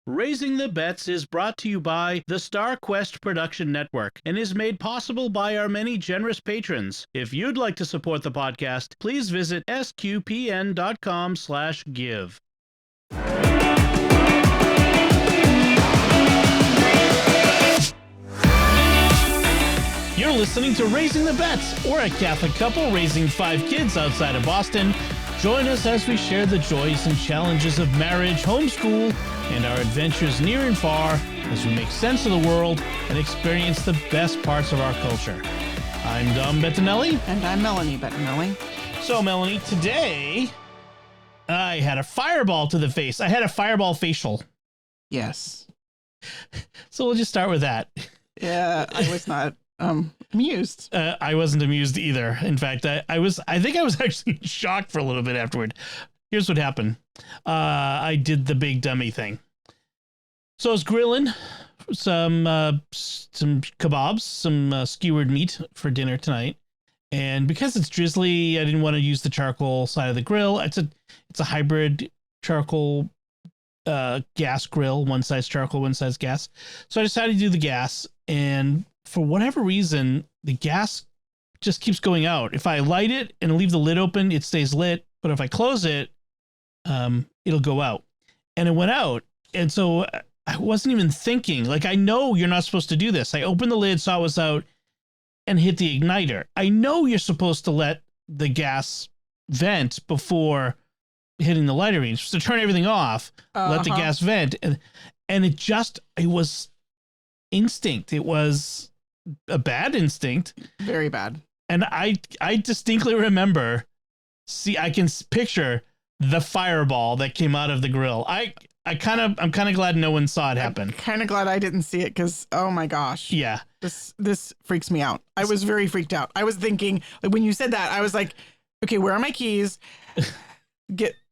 Raising the Bets is brought to you by the Star Quest Production Network and is made possible by our many generous patrons. If you'd like to support the podcast, please visit sqpn.com/give. You're listening to Raising the Bets. We're a Catholic couple raising 5 kids outside of Boston. Join us as we share the joys and challenges of marriage, homeschool, and our adventures near and far as we make sense of the world and experience the best parts of our culture. I'm Dom Bettinelli. And I'm Melanie Bettinelli. So, Melanie, today I had a fireball to the face. I had a fireball facial. Yes. So we'll just start with that. Yeah, I was not amused. I wasn't amused either. In fact, I think I was actually shocked for a little bit afterward. Here's what happened. I did the big dummy thing. So I was grilling some kebabs, some skewered meat for dinner tonight. And because it's drizzly, I didn't want to use the charcoal side of the grill. It's a hybrid charcoal gas grill, one side's charcoal, one side's gas. So I decided to do the gas, and for whatever reason, the gas just keeps going out. If I light it and leave the lid open, it stays lit. But if I close it, it'll go out. And it went out. And so I wasn't even thinking. Like, I know you're not supposed to do this. I opened the lid, saw it was out, and hit the igniter. I know you're supposed to let the gas vent before hitting the lighter range. So turn everything off, let the gas vent. And it was instinct. It was a bad instinct. Very bad. And I distinctly remember, I can picture the fireball that came out of the grill. I'm kind of glad no one saw it happen. I'm kind of glad I didn't see it because, oh my gosh. Yeah. This freaks me out. I was very freaked out. I was thinking, like, when you said that, I was like, okay, where are my keys?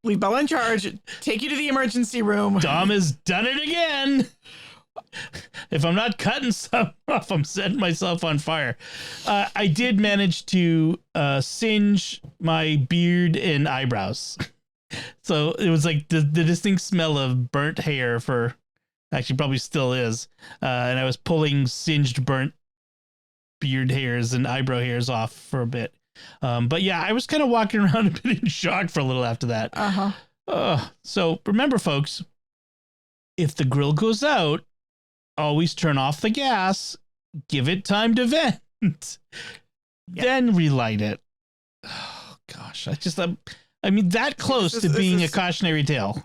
Leave Bella in charge. Take you to the emergency room. Dom has done it again. If I'm not cutting some off, I'm setting myself on fire. I did manage to singe my beard and eyebrows. So it was like the distinct smell of burnt hair actually probably still is. And I was pulling singed burnt beard hairs and eyebrow hairs off for a bit. But yeah, I was kind of walking around a bit in shock for a little after that. So remember, folks, if the grill goes out, always turn off the gas, give it time to vent, then relight it. Oh gosh, that close to being a cautionary tale.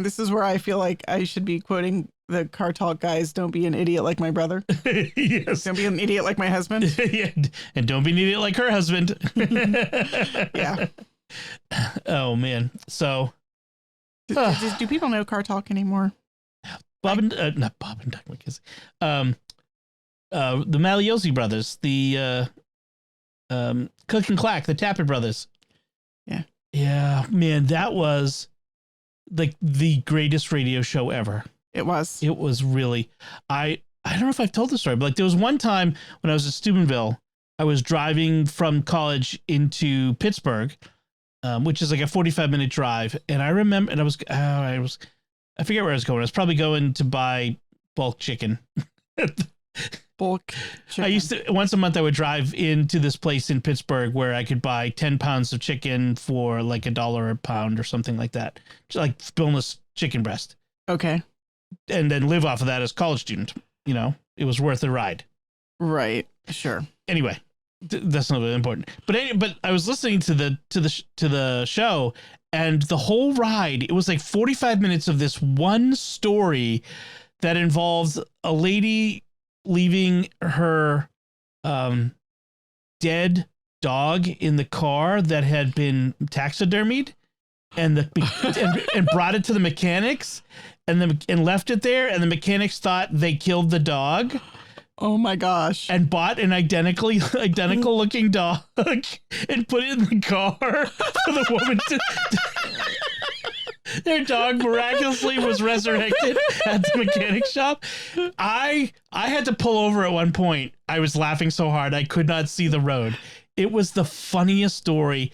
This is where I feel like I should be quoting the car talk guys. Don't be an idiot like my brother. Yes. Don't be an idiot like my husband. Yeah. And don't be an idiot like her husband. Yeah. Oh man. So do people know car talk anymore? Not Bob and Doug McKissick. The Maliosi brothers, the Cook and Clack, the Tappet brothers. Yeah. Yeah, man, that was like the greatest radio show ever. It was. It was really. I don't know if I've told the story, but like there was one time when I was at Steubenville, I was driving from college into Pittsburgh, which is like a 45-minute drive, and I remember, and I forget where I was going. I was probably going to buy bulk chicken. Bulk chicken. I used to, once a month, I would drive into this place in Pittsburgh where I could buy 10 pounds of chicken for like $1 a pound or something like that. Just like boneless chicken breast. Okay. And then live off of that as a college student. You know, it was worth the ride. Right. Sure. Anyway, that's not really important. But I was listening to the show, and the whole ride, it was like 45 minutes of this one story that involves a lady leaving her dead dog in the car that had been taxidermied and brought it to the mechanics and left it there, and the mechanics thought they killed the dog. Oh my gosh. And bought an identical looking dog and put it in the car for the woman to their dog miraculously was resurrected at the mechanic shop. I had to pull over at one point. I was laughing so hard I could not see the road. It was the funniest story.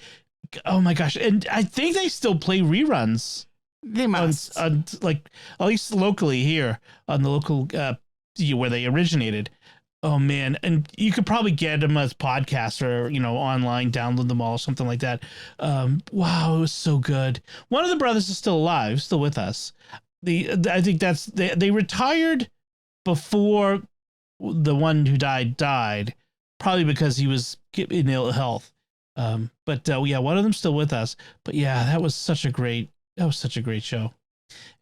Oh my gosh. And I think they still play reruns. They must. Like at least locally here on the local where they originated. Oh man, and you could probably get them as podcasts or online, download them all, something like that. Wow, it was so good. One of the brothers is still alive, still with us. I think they retired before the one who died, probably because he was in ill health. But yeah, one of them's still with us. But yeah, that was such a great show.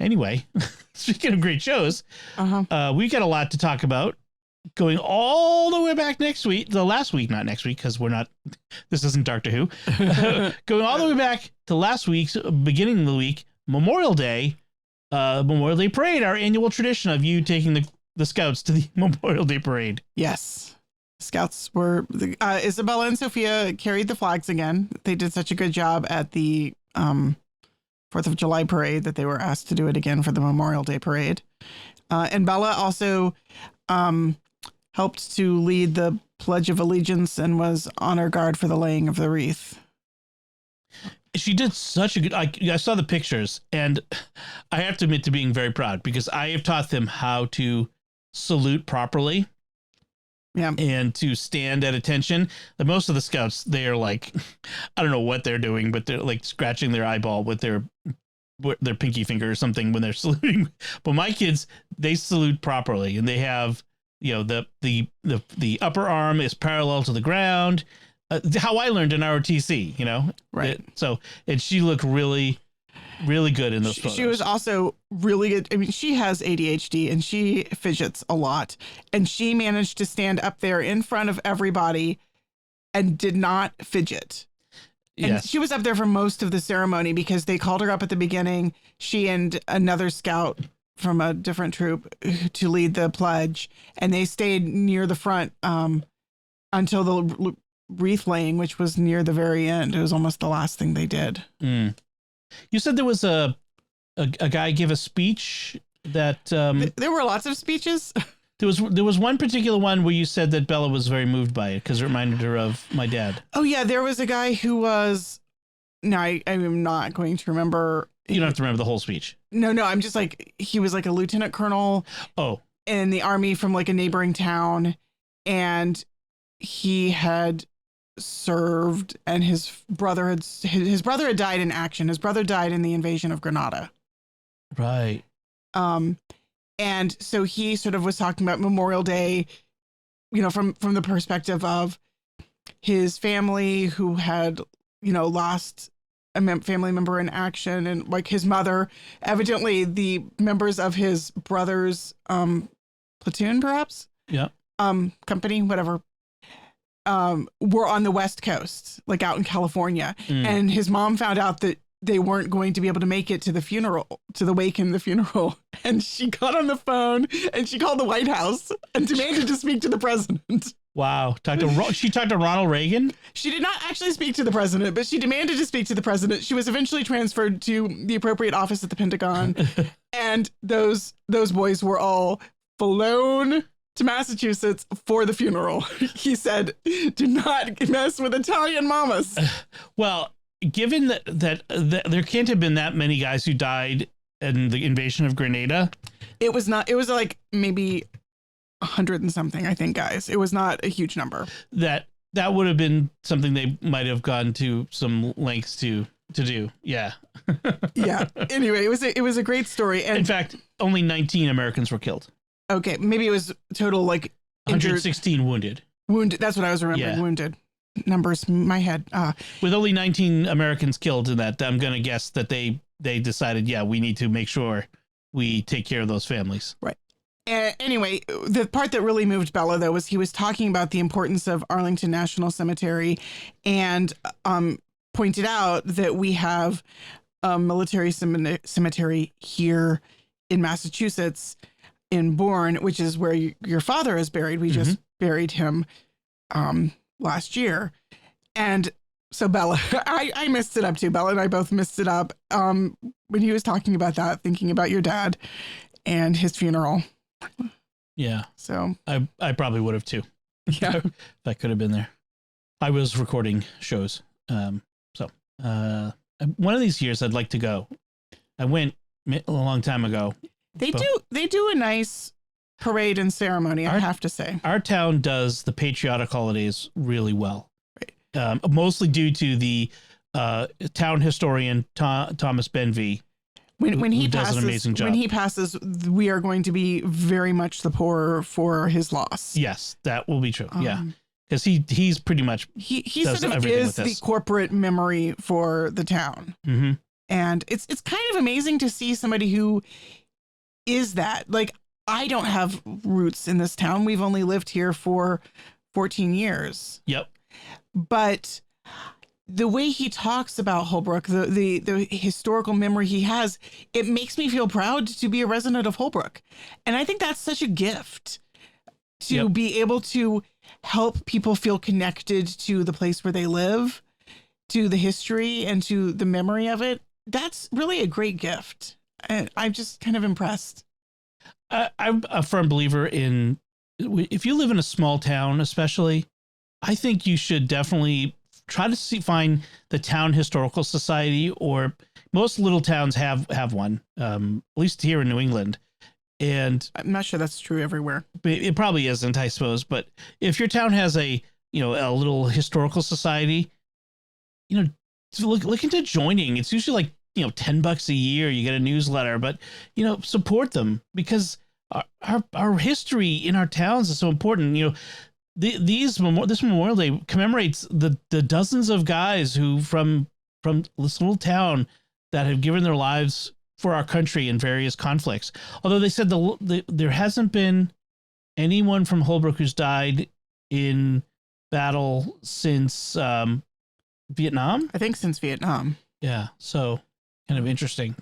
Anyway, speaking of great shows, we got a lot to talk about. Going all the way back last week, not next week, because this isn't Doctor Who. Going all the way back to last week's beginning of the week, Memorial Day Parade, our annual tradition of you taking the scouts to the Memorial Day Parade. Yes. Scouts were, Isabella and Sophia carried the flags again. They did such a good job at the 4th of July parade that they were asked to do it again for the Memorial Day Parade. And Bella also helped to lead the Pledge of Allegiance and was honor guard for the laying of the wreath. She did such a good, I saw the pictures, and I have to admit to being very proud because I have taught them how to salute properly. Yeah. And to stand at attention. Most of the scouts, they are like, I don't know what they're doing, but they're like scratching their eyeball with their pinky finger or something when they're saluting. But my kids, they salute properly, and they have, the upper arm is parallel to the ground. How I learned in ROTC, right? And she looked really, really good in those photos. She was also really good. I mean, she has ADHD and she fidgets a lot, and she managed to stand up there in front of everybody and did not fidget. And yes. She was up there for most of the ceremony because they called her up at the beginning, she and another scout from a different troop, to lead the pledge. And they stayed near the front until the wreath laying, which was near the very end. It was almost the last thing they did. Mm. You said there was a guy give a speech that... there were lots of speeches. There was one particular one where you said that Bella was very moved by it because it reminded her of my dad. Oh, yeah. There was a guy who was... No, I am not going to remember... You don't have to remember the whole speech. No. I'm just like... He was like a lieutenant colonel. Oh. In the army from like a neighboring town. And he had served, and his brother had died in action. His brother died in the invasion of Grenada. Right. And so he sort of was talking about Memorial Day, from the perspective of his family who had, lost a family member in action, and like his mother, evidently the members of his brother's platoon, perhaps. Yeah. Company, whatever. Were on the West Coast, like out in California. And his mom found out that they weren't going to be able to make it to the wake and the funeral. And she got on the phone and she called the White House and demanded to speak to the president. Wow. She talked to Ronald Reagan? She did not actually speak to the president, but she demanded to speak to the president. She was eventually transferred to the appropriate office at the Pentagon. And those boys were all flown to Massachusetts for the funeral. He said, do not mess with Italian mamas. Well, given that there can't have been that many guys who died in the invasion of Grenada. It was like maybe 100 and something, I think, guys. It was not a huge number. That would have been something they might have gone to some lengths to do. Yeah. Yeah. Anyway, it was a great story. And in fact, only 19 Americans were killed. Okay, maybe it was total like 116 wounded. Wounded. That's what I was remembering. Yeah. Wounded numbers in my head. With only 19 Americans killed in that, I'm going to guess that they decided, we need to make sure we take care of those families. Right. Anyway, the part that really moved Bella, though, was he was talking about the importance of Arlington National Cemetery, and pointed out that we have a military cemetery here in Massachusetts, in Bourne, which is where your father is buried. We just buried him last year. And so Bella, I messed it up too. Bella and I both messed it up when he was talking about that, thinking about your dad and his funeral. Yeah. So I probably would have too. Yeah. That could have been there. I was recording shows. So one of these years I'd like to go. I went a long time ago. They do a nice parade and ceremony, I have to say. Our town does the patriotic holidays really well, mostly due to the town historian Thomas Benvey. When he does passes, an amazing job. When he passes, we are going to be very much the poorer for his loss. Yes, that will be true. Yeah, because he's pretty much he sort of is the corporate memory for the town, and it's kind of amazing to see somebody who is that. Like, I don't have roots in this town. We've only lived here for 14 years. Yep, but the way he talks about Holbrook, the historical memory he has, it makes me feel proud to be a resident of Holbrook. And I think that's such a gift to be able to help people feel connected to the place where they live, to the history and to the memory of it. That's really a great gift. And I'm just kind of impressed. I'm a firm believer in, if you live in a small town, especially, I think you should definitely try to find the town historical society, or most little towns have one, at least here in New England. And I'm not sure that's true everywhere. It probably isn't, I suppose. But if your town has a little historical society, look into joining. It's usually like, $10 a year. You get a newsletter, but, support them, because our history in our towns is so important. This Memorial Day commemorates the dozens of guys who from this little town that have given their lives for our country in various conflicts. Although they said there hasn't been anyone from Holbrook who's died in battle since Vietnam. I think since Vietnam. Yeah, so kind of interesting.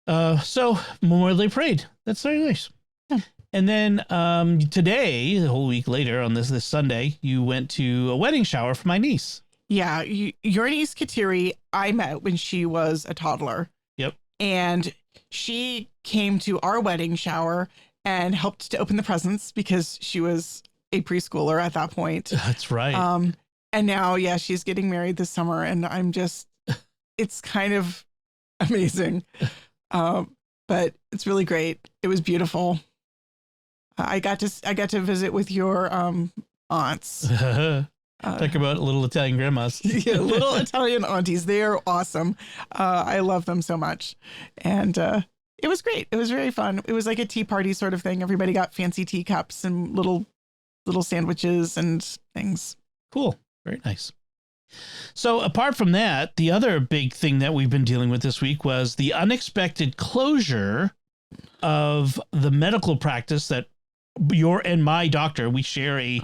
So Memorial Day parade. That's very nice. Yeah. And then today, a whole week later, on this Sunday, you went to a wedding shower for my niece. Yeah, your niece Kateri, I met when she was a toddler. Yep. And she came to our wedding shower and helped to open the presents because she was a preschooler at that point. That's right. And now, she's getting married this summer, and I'm just, it's kind of amazing. But it's really great. It was beautiful. I got to visit with your aunts. Talk about little Italian grandmas. Yeah, little Italian aunties. They are awesome. I love them so much. And it was great. It was very fun. It was like a tea party sort of thing. Everybody got fancy teacups and little sandwiches and things. Cool. Very nice. So apart from that, the other big thing that we've been dealing with this week was the unexpected closure of the medical practice that your and my doctor, we share a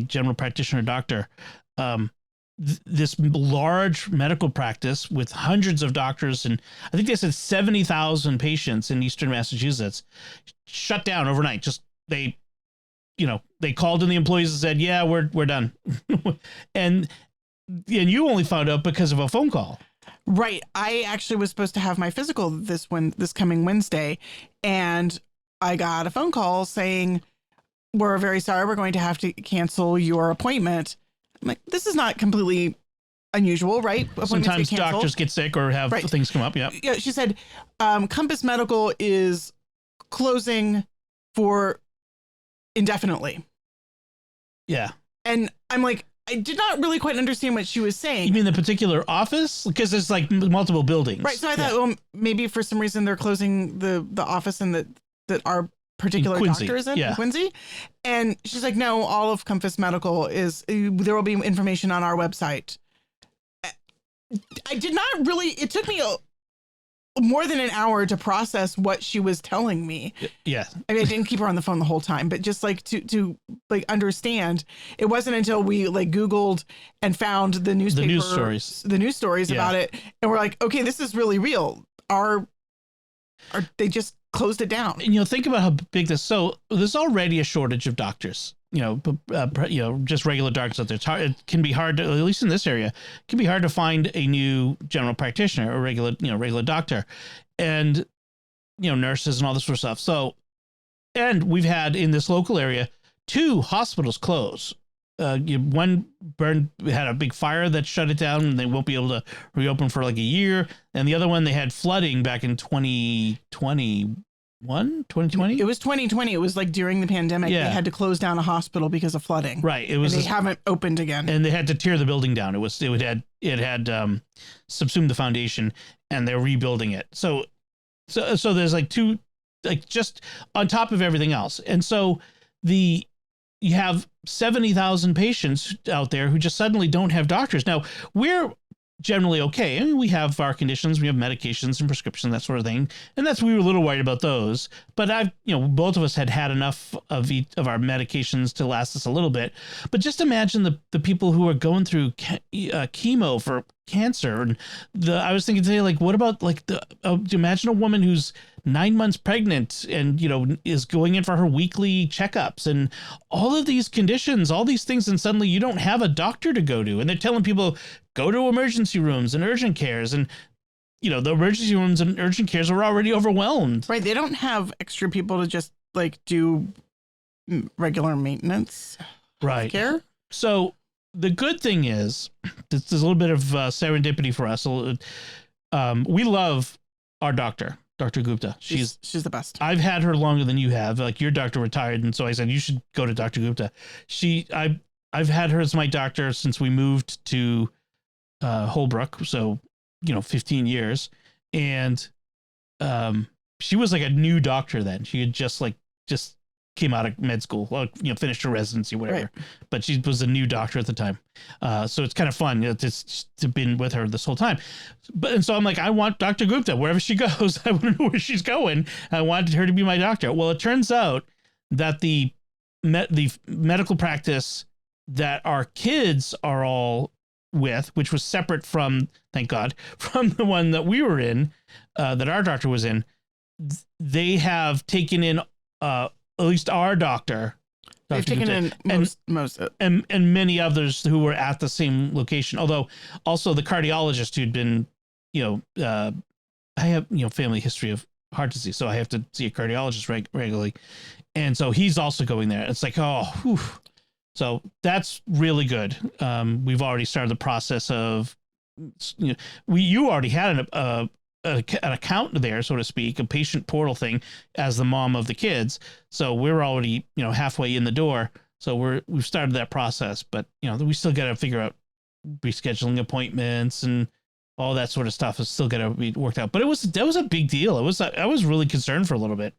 general practitioner doctor, this large medical practice with hundreds of doctors, and I think they said 70,000 patients in Eastern Massachusetts, shut down overnight. Just they called in the employees and said, yeah, we're done. and you only found out because of a phone call. Right. I actually was supposed to have my physical this coming Wednesday, and I got a phone call saying, we're very sorry, we're going to have to cancel your appointment. I'm like, this is not completely unusual, right? Sometimes doctors get sick or have things come up. Yeah. Yeah. She said, Compass Medical is closing for indefinitely. Yeah. And I'm like, I did not really quite understand what she was saying. You mean the particular office? Because there's like multiple buildings. Right. So I thought, well, maybe for some reason they're closing the office and that our particular doctor is in Quincy. And she's like, no, all of Compass Medical there will be information on our website. I did not really, it took me more than an hour to process what she was telling me. Yeah. I mean, I didn't keep her on the phone the whole time, but just like to like understand. It wasn't until we like Googled and found the news stories about it. And we're like, okay, this is really real. They just closed it down. And think about how big so there's already a shortage of doctors, just regular doctors out there. It can be hard to, at least in this area, it can be hard to find a new general practitioner or regular doctor and, nurses and all this sort of stuff. So, and we've had in this local area 2 hospitals close one had a big fire that shut it down, and they won't be able to reopen for like a year. And the other one, they had flooding back in 2020. 2020? It was 2020. It was like during the pandemic. Yeah. They had to close down a hospital because of flooding. Right. It was. And they haven't opened again. And they had to tear the building down. It had subsumed the foundation, and they're rebuilding it. So there's like two, like just on top of everything else. And so you have 70,000 patients out there who just suddenly don't have doctors. Now, we're generally okay. I mean, we have our conditions, we have medications and prescriptions, that sort of thing. And we were a little worried about those, but both of us had enough of our medications to last us a little bit. But just imagine the people who are going through chemo for cancer. And I was thinking today, like, what about like imagine a woman who's 9 months pregnant and, is going in for her weekly checkups and all of these conditions, all these things. And suddenly you don't have a doctor to go to. And they're telling people, go to emergency rooms and urgent cares. And, the emergency rooms and urgent cares are already overwhelmed. Right. They don't have extra people to just like do regular maintenance. Right. Care. So the good thing is, this is a little bit of serendipity for us. We love our doctor, Dr. Gupta. She's the best. I've had her longer than you have. Like, your doctor retired, and so I said you should go to Dr. Gupta. I've had her as my doctor since we moved to Holbrook, so 15 years, and she was like a new doctor then. She had just came out of med school, finished her residency, whatever. Right. But she was a new doctor at the time, so it's kind of fun to been with her this whole time. And so I'm like, I want Dr. Gupta wherever she goes. I want to know where she's going. I wanted her to be my doctor. Well, it turns out that the medical practice that our kids are all with, which was separate from, thank God, from the one that we were in, that our doctor was in, they have taken in at least our doctor. They've taken in most and many others who were at the same location. Although also the cardiologist who'd been, I have family history of heart disease, so I have to see a cardiologist regularly, and so he's also going there. It's like, oh, whew. So that's really good. We've already started the process of, you already had an account there, so to speak, a patient portal thing as the mom of the kids. So we're already, halfway in the door. So we've started that process, but we still got to figure out rescheduling appointments and all that sort of stuff is still got to be worked out. But that was a big deal. I was really concerned for a little bit.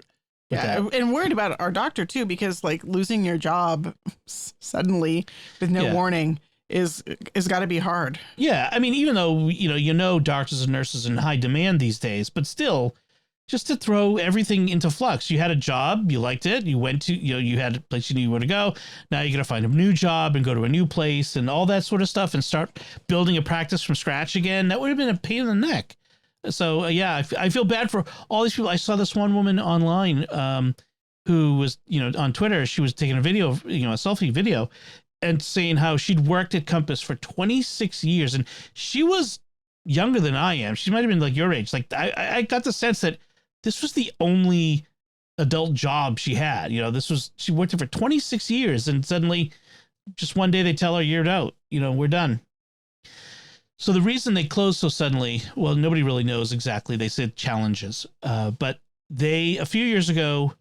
Yeah, and worried about our doctor too, because like losing your job suddenly with no warning is got to be hard. Yeah, I mean, even though doctors and nurses in high demand these days, but still, just to throw everything into flux. You had a job, you liked it, you went to you had a place you knew where to go. Now you got to find a new job and go to a new place and all that sort of stuff and start building a practice from scratch again. That would have been a pain in the neck. So, I feel bad for all these people. I saw this one woman online who was, on Twitter. She was taking a video, a selfie video, and saying how she'd worked at Compass for 26 years. And she was younger than I am. She might have been like your age. Like, I got the sense that this was the only adult job she had. She worked there for 26 years. And suddenly, just one day they tell her, you're out. We're done. So the reason they closed so suddenly, well, nobody really knows exactly. They said challenges, but a few years ago,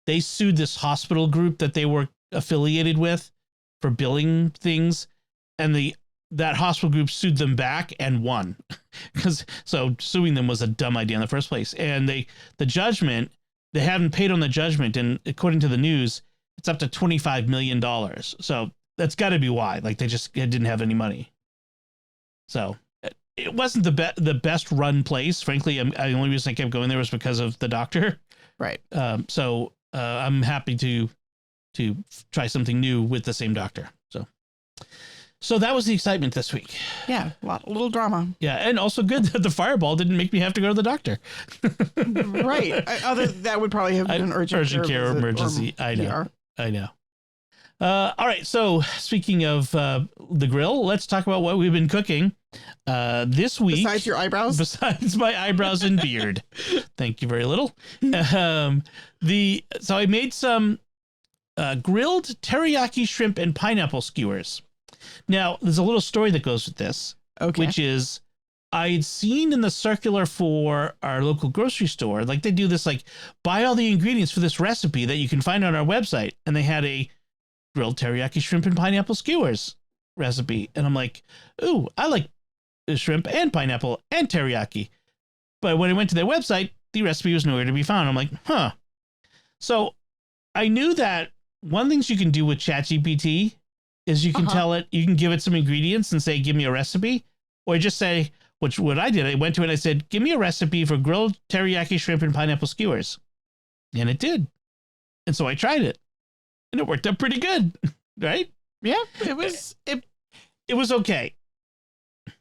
they sued this hospital group that they were affiliated with for billing things, and that hospital group sued them back and won, so suing them was a dumb idea in the first place. And the judgment, they haven't paid on the judgment, and according to the news, it's up to $25 million. So that's got to be why. Like, they just didn't have any money. So it wasn't the best run place. Frankly, the only reason I kept going there was because of the doctor. Right. So I'm happy to try something new with the same doctor. So that was the excitement this week. Yeah, a little drama. Yeah, and also good that the fireball didn't make me have to go to the doctor. Right. That would probably have been an urgent care or emergency. I know. All right. So speaking of the grill, let's talk about what we've been cooking this week. Besides your eyebrows? Besides my eyebrows and beard. Thank you very little. So I made some grilled teriyaki shrimp and pineapple skewers. Now, there's a little story that goes with this, which is I'd seen in the circular for our local grocery store, like they do this, like buy all the ingredients for this recipe that you can find on our website. And they had a grilled teriyaki shrimp and pineapple skewers recipe. And I'm like, ooh, I like shrimp and pineapple and teriyaki. But when I went to their website, the recipe was nowhere to be found. I'm like, huh. So I knew that one of the things you can do with ChatGPT is you can tell it, you can give it some ingredients and say, give me a recipe, or just say, which what I did, I went to it and I said, give me a recipe for grilled teriyaki shrimp and pineapple skewers. And it did. And so I tried it and it worked out pretty good. Right? Yeah, it was okay.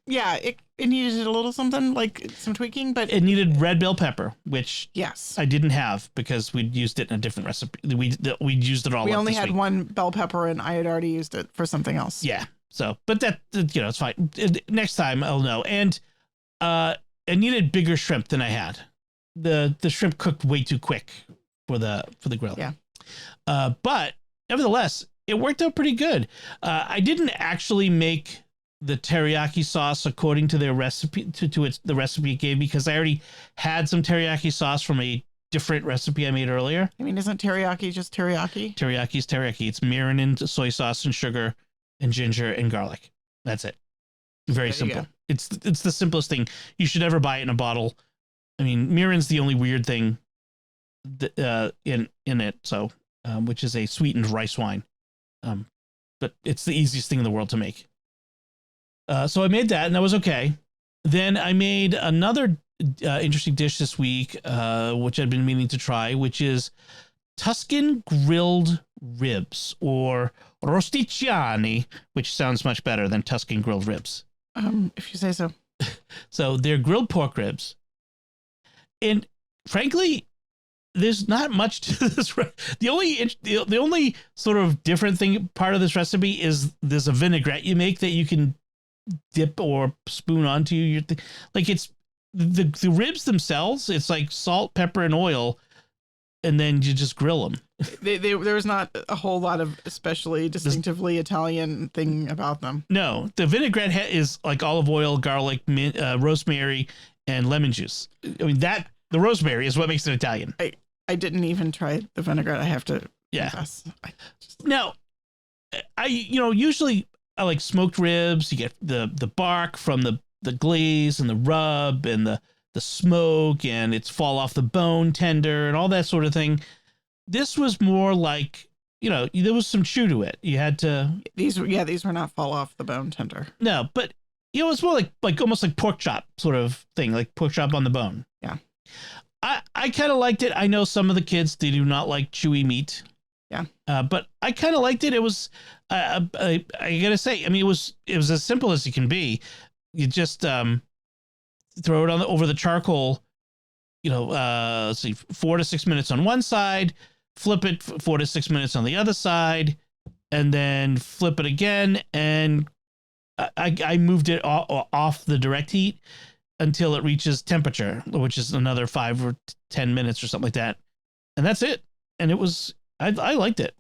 Yeah, it needed a little something, like some tweaking, but it needed red bell pepper, which yes, I didn't have because we'd used it in a different recipe. We used it all. We only had week. one bell pepper, and I had already used it for something else. Yeah. So, but that it's fine. Next time I'll know. And it needed bigger shrimp than I had. The shrimp cooked way too quick for the grill. Yeah. But nevertheless, it worked out pretty good. I didn't actually make the teriyaki sauce according to their recipe the recipe it gave me, because I already had some teriyaki sauce from a different recipe I made earlier. I mean, isn't teriyaki just teriyaki? Teriyaki is teriyaki. It's mirin and soy sauce and sugar and ginger and garlic. That's it. Very simple. It's the simplest thing. You should ever buy it in a bottle. I mean, mirin's the only weird thing in it. So, which is a sweetened rice wine. But it's the easiest thing in the world to make. So I made that and that was okay. Then I made another interesting dish this week, which I'd been meaning to try, which is Tuscan grilled ribs, or rosticchiani, which sounds much better than Tuscan grilled ribs. If you say so. So they're grilled pork ribs. And frankly, there's not much to this. The only sort of different thing, part of this recipe, is there's a vinaigrette you make that you can dip or spoon onto your like it's the ribs themselves. It's like salt, pepper, and oil, and then you just grill them. There was not a whole lot of especially distinctively Italian thing about them. No, the vinaigrette is like olive oil, garlic, mint, rosemary, and lemon juice. I mean, the rosemary is what makes it Italian. I didn't even try the vinaigrette. I have to confess. Now, usually I like smoked ribs. You get the bark from the glaze and the rub and the smoke, and it's fall off the bone tender and all that sort of thing. This was more like, there was some chew to it. You had to. These were not fall off the bone tender. No, but it was more like almost like pork chop sort of thing, like pork chop on the bone. Yeah. I kind of liked it. I know some of the kids, they do not like chewy meat. Yeah. But I kind of liked it. It was, I gotta say, I mean, it was as simple as it can be. You just throw it over the charcoal, let's see, 4 to 6 minutes on one side, flip it 4 to 6 minutes on the other side, and then flip it again. And I moved it off the direct heat until it reaches temperature, which is another 5 or 10 minutes or something like that. And that's it. And it was, I liked it.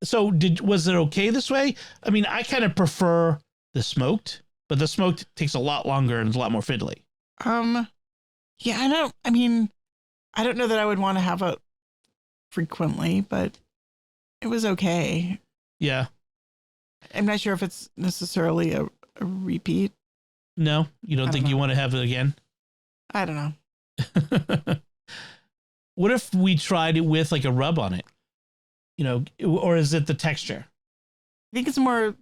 Was it okay this way? I mean, I kind of prefer the smoked, but the smoked takes a lot longer and is a lot more fiddly. Yeah, I don't know that I would want to have it frequently, but it was okay. Yeah. I'm not sure if it's necessarily a repeat. No, you don't think you want to have it again? I don't know. What if we tried it with like a rub on it? Or is it the texture? I think it's more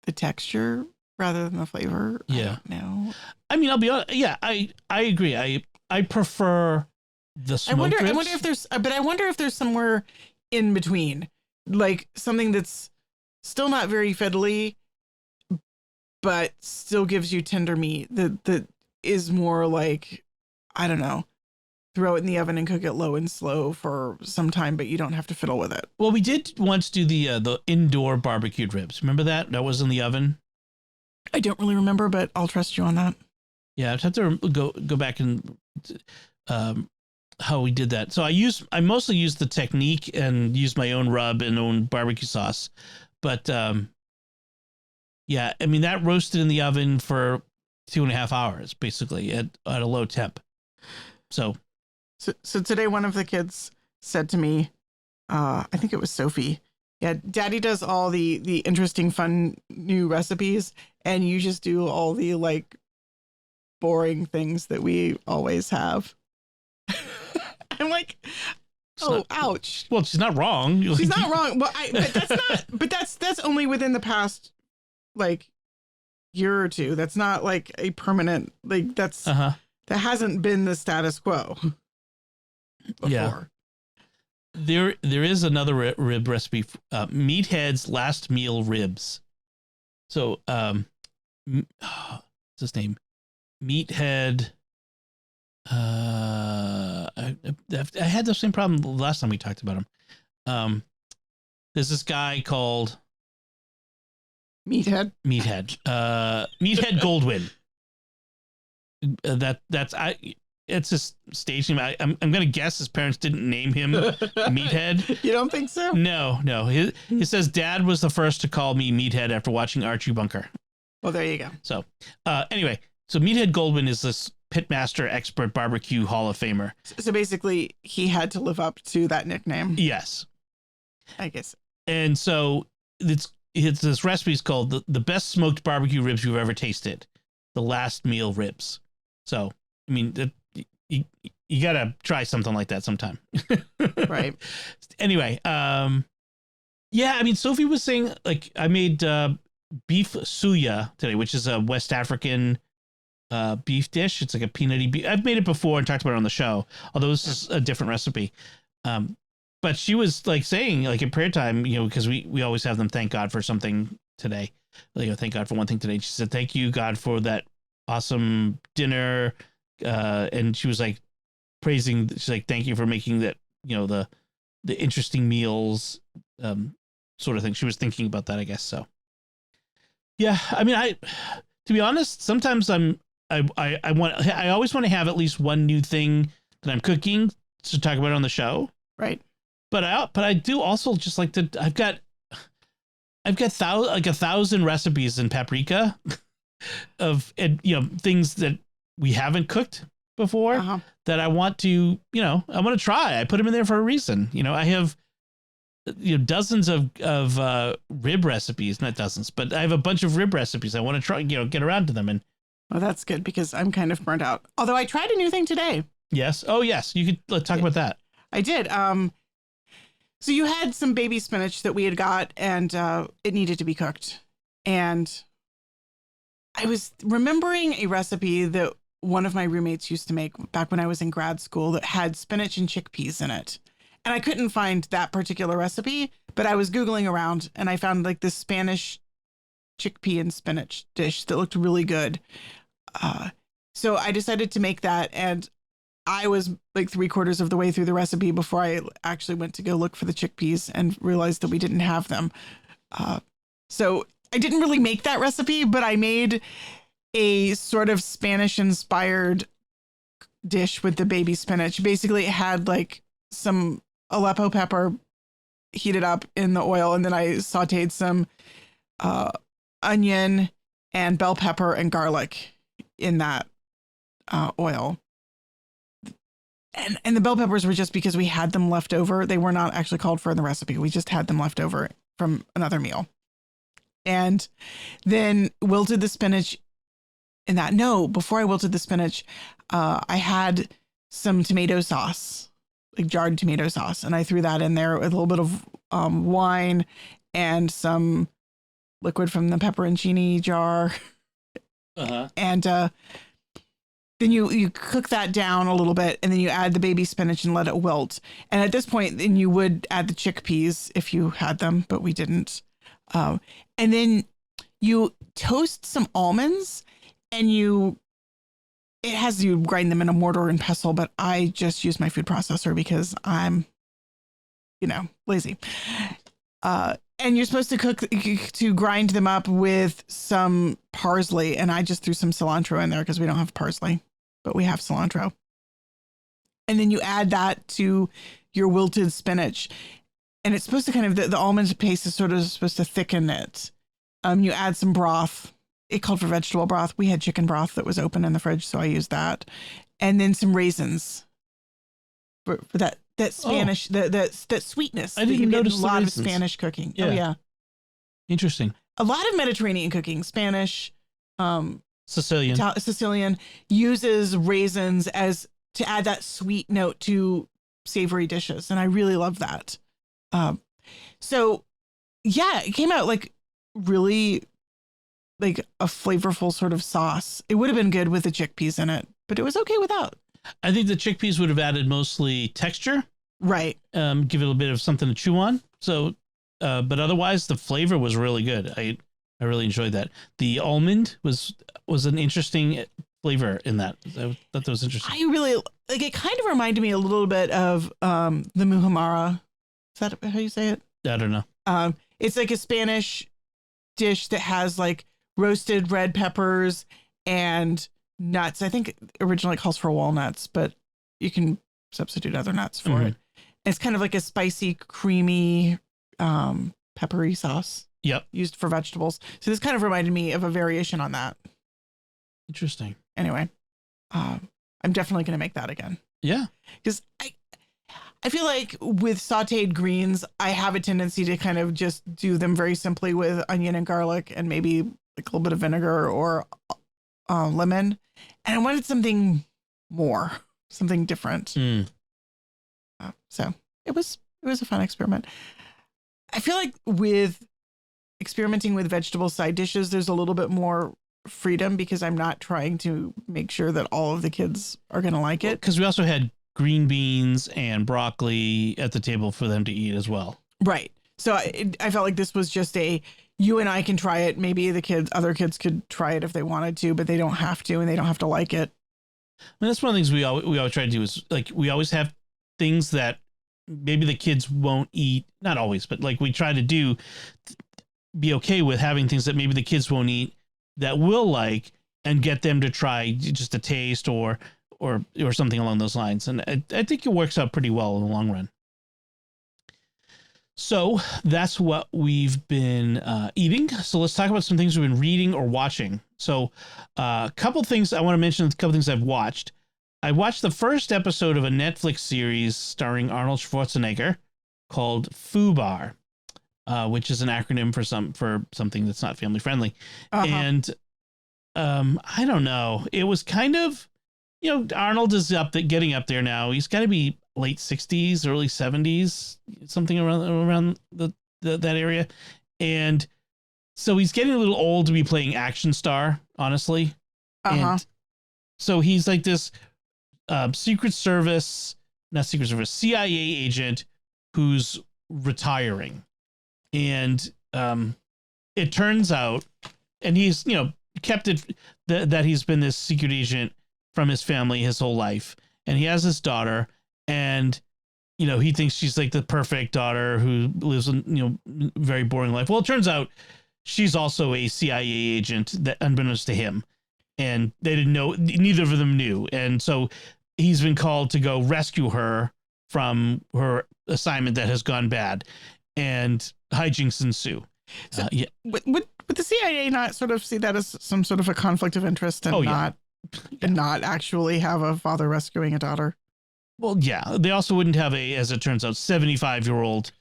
the texture rather than the flavor. Yeah. No. I mean, I'll be honest. Yeah, I agree. I prefer the smoked ribs. I wonder if there's somewhere in between, like something that's still not very fiddly, but still gives you tender meat that is more like, I don't know, throw it in the oven and cook it low and slow for some time, but you don't have to fiddle with it. Well, we did once do the indoor barbecued ribs. Remember that? That was in the oven. I don't really remember, but I'll trust you on that. Yeah, I'd have to go back and how we did that. So I mostly use the technique and use my own rub and own barbecue sauce. But yeah, I mean, that roasted in the oven for 2.5 hours, basically at a low temp. So today, one of the kids said to me, I think it was Sophie, yeah, Daddy does all the interesting, fun new recipes, and you just do all the like boring things that we always have. I'm like, ouch. Well, she's not wrong. She's not wrong. Well, but that's only within the past like year or two. That's not like a permanent, like that hasn't been the status quo before. Yeah. There is another rib recipe, Meathead's last meal ribs. So, what's his name? Meathead. I had the same problem the last time we talked about him. There's this guy called Meathead. Meathead Goldwyn. It's his stage name. I'm gonna guess his parents didn't name him Meathead. You don't think so? No. He says Dad was the first to call me Meathead after watching Archie Bunker. Well, there you go. So, anyway, so Meathead Goldwyn is this pitmaster expert barbecue Hall of Famer. So basically, he had to live up to that nickname. Yes, I guess. And so it's this recipe is called the best smoked barbecue ribs you've ever tasted, the last meal ribs. So, I mean, you gotta try something like that sometime. Right. Anyway, yeah, I mean, Sophie was saying, like, I made beef suya today, which is a West African beef dish. It's like a peanutty beef. I've made it before and talked about it on the show, although this is a different recipe. But she was like saying, like, in prayer time, you know, because we always have them thank God for something today. Like, thank God for one thing today. She said, thank you, God, for that awesome dinner. And she was like praising, she's like, thank you for making that, you know, the interesting meals, sort of thing. She was thinking about that, I guess. So yeah, I mean, to be honest, sometimes I always want to have at least one new thing that I'm cooking to talk about on the show. Right. But I do also just like to, I've got 1,000 recipes in Paprika of, you know, things that we haven't cooked before that I want to try. I put them in there for a reason. You know, I have, you know, dozens of rib recipes, not dozens, but I have a bunch of rib recipes. I want to try, you know, get around to them. And well, that's good because I'm kind of burnt out. Although I tried a new thing today. Yes. Oh, yes. You could let's talk about that. I did. So you had some baby spinach that we had got, and it needed to be cooked. And I was remembering a recipe that one of my roommates used to make back when I was in grad school that had spinach and chickpeas in it. And I couldn't find that particular recipe, but I was Googling around and I found like this Spanish chickpea and spinach dish that looked really good. So I decided to make that, and I was like 3/4 of the way through the recipe before I actually went to go look for the chickpeas and realized that we didn't have them. So I didn't really make that recipe, but I made a sort of Spanish inspired dish with the baby spinach. Basically, it had like some Aleppo pepper heated up in the oil, and then I sauteed some onion and bell pepper and garlic in that oil. And the bell peppers were just because we had them left over. They were not actually called for in the recipe. We just had them left over from another meal. And then wilted the spinach in that. No, before I wilted the spinach, I had some tomato sauce, like jarred tomato sauce. And I threw that in there with a little bit of wine and some liquid from the pepperoncini jar. And then you cook that down a little bit, and then you add the baby spinach and let it wilt. And at this point, then you would add the chickpeas if you had them, but we didn't. And then you toast some almonds, and you grind them in a mortar and pestle, but I just use my food processor because I'm, lazy. And you're supposed to grind them up with some parsley, and I just threw some cilantro in there because we don't have parsley, but we have cilantro. And then you add that to your wilted spinach. And it's supposed to kind of, the almond paste is sort of supposed to thicken it. You add some broth. It called for vegetable broth. We had chicken broth that was open in the fridge, so I used that. And then some raisins for that Spanish, that sweetness. I didn't notice a lot of Spanish cooking. Yeah. Oh, yeah. Interesting. A lot of Mediterranean cooking, Spanish, Sicilian uses raisins to add that sweet note to savory dishes. And I really love that. So yeah, it came out like really like a flavorful sort of sauce. It would have been good with the chickpeas in it, but it was okay without. I think the chickpeas would have added mostly texture. Right. Give it a bit of something to chew on. So, but otherwise the flavor was really good. I really enjoyed that. The almond was an interesting flavor in that. I thought that was interesting. I really like it. Kind of reminded me a little bit of the muhammara. Is that how you say it? I don't know. It's like a Spanish dish that has like roasted red peppers and nuts. I think originally it calls for walnuts, but you can substitute other nuts for it. And it's kind of like a spicy, creamy, peppery sauce. Yep. Used for vegetables. So this kind of reminded me of a variation on that. Interesting. Anyway, I'm definitely going to make that again. Yeah. Because I feel like with sauteed greens, I have a tendency to kind of just do them very simply with onion and garlic and maybe like a little bit of vinegar or lemon. And I wanted something more, something different. So it was a fun experiment. I feel like with experimenting with vegetable side dishes, there's a little bit more freedom because I'm not trying to make sure that all of the kids are going to like it. Because we also had green beans and broccoli at the table for them to eat as well. Right. So I felt like this was just you and I can try it. Maybe other kids could try it if they wanted to, but they don't have to, and they don't have to like it. I mean, that's one of the things we always try to do is like, we always have things that maybe the kids won't eat. Not always, but like we try to be okay with having things that maybe the kids won't eat that we'll like and get them to try just a taste or something along those lines. And I think it works out pretty well in the long run. So that's what we've been eating. So let's talk about some things we've been reading or watching. So a couple things I want to mention, a couple things I've watched. I watched the first episode of a Netflix series starring Arnold Schwarzenegger called FUBAR, which is an acronym for something that's not family friendly. And I don't know. It was kind of, Arnold is getting up there now. He's got to be late 60s, early 70s, something around that area. And so he's getting a little old to be playing action star, honestly. And so he's like this CIA agent who's retiring. And it turns out, and he's, kept it that he's been this secret agent from his family his whole life. And he has this daughter, and, he thinks she's like the perfect daughter who lives a, very boring life. Well, it turns out she's also a CIA agent, that unbeknownst to him. And they didn't know, neither of them knew. And so he's been called to go rescue her from her assignment that has gone bad, and hijinks ensue. So would the CIA not sort of see that as some sort of a conflict of interest and not actually have a father rescuing a daughter? Well, yeah, they also wouldn't have as it turns out, 75-year-old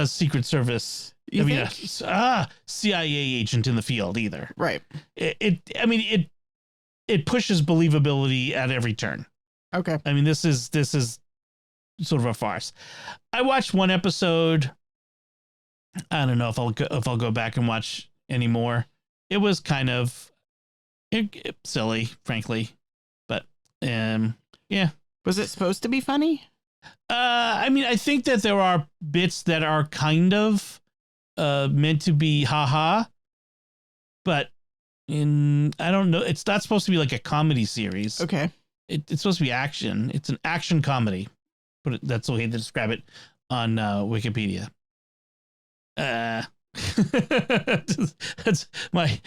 Secret Service. CIA agent in the field either. Right. It pushes believability at every turn. Okay. I mean, this is sort of a farce. I watched one episode. I don't know if I'll go back and watch anymore. It was kind of silly, frankly, but yeah. Was it supposed to be funny? I think that there are bits that are kind of meant to be haha, but I don't know. It's not supposed to be like a comedy series. Okay. It's supposed to be action. It's an action comedy. That's the way to describe it on Wikipedia. That's my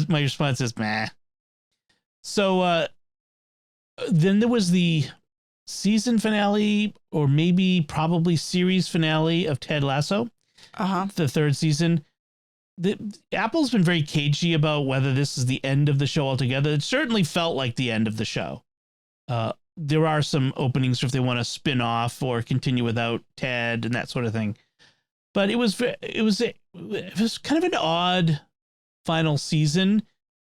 response is meh. So then there was the season finale, or maybe probably series finale of Ted Lasso, the third season. Apple's been very cagey about whether this is the end of the show altogether. It certainly felt like the end of the show. There are some openings if they want to spin off or continue without Ted and that sort of thing. But it was kind of an odd final season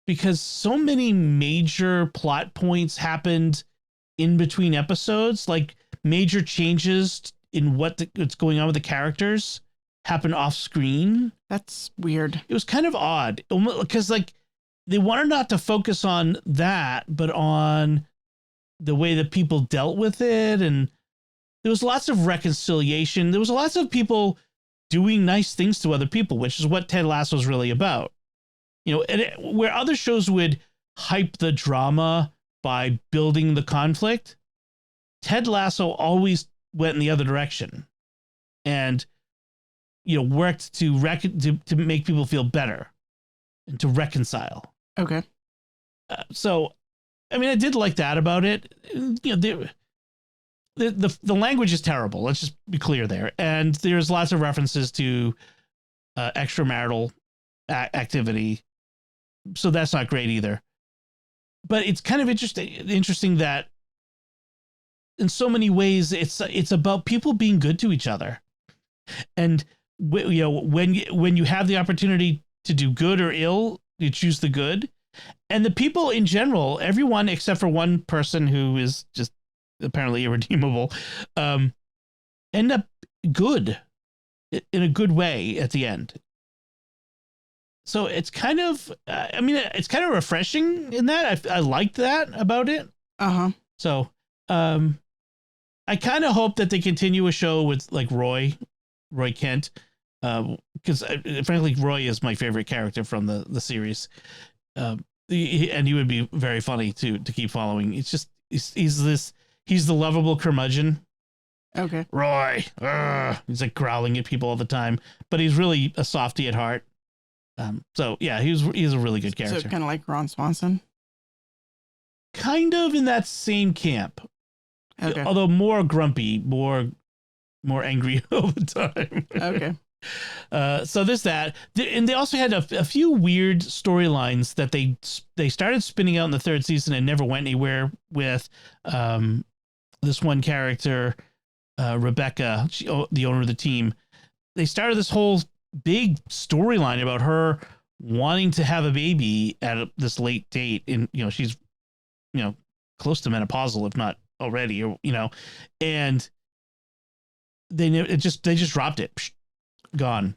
because so many major plot points happened in between episodes, like major changes in what's going on with the characters happen off screen. That's weird. It was kind of odd because like they wanted not to focus on that, but on the way that people dealt with it. And there was lots of reconciliation. There was lots of people doing nice things to other people, which is what Ted Lasso is really about. You know, and where other shows would hype the drama by building the conflict, Ted Lasso always went in the other direction and, you know, worked to make people feel better and to reconcile. Okay. So, I mean, I did like that about it. You know, the language is terrible. Let's just be clear there. And there's lots of references to extramarital activity. So that's not great either. But it's kind of interesting that in so many ways it's about people being good to each other. And you know, when you have the opportunity to do good or ill, you choose the good. And the people in general, everyone except for one person who is just apparently irredeemable, end up good in a good way at the end. So it's kind of, it's kind of refreshing in that. I liked that about it. So I kind of hope that they continue a show with like Roy Kent, because frankly, Roy is my favorite character from the series. And he would be very funny to keep following. It's just he's the lovable curmudgeon. Okay. Roy, he's like growling at people all the time, but he's really a softie at heart. So yeah, he's a really good character. So kind of like Ron Swanson. Kind of in that same camp. Okay. Although more grumpy, more angry all the time. Okay. So there's that, and they also had a few weird storylines that they started spinning out in the third season and never went anywhere with. This one character, Rebecca, the owner of the team. They started this whole big storyline about her wanting to have a baby at this late date, and you know she's close to menopausal, if not already, or and they just dropped it. Psh, gone.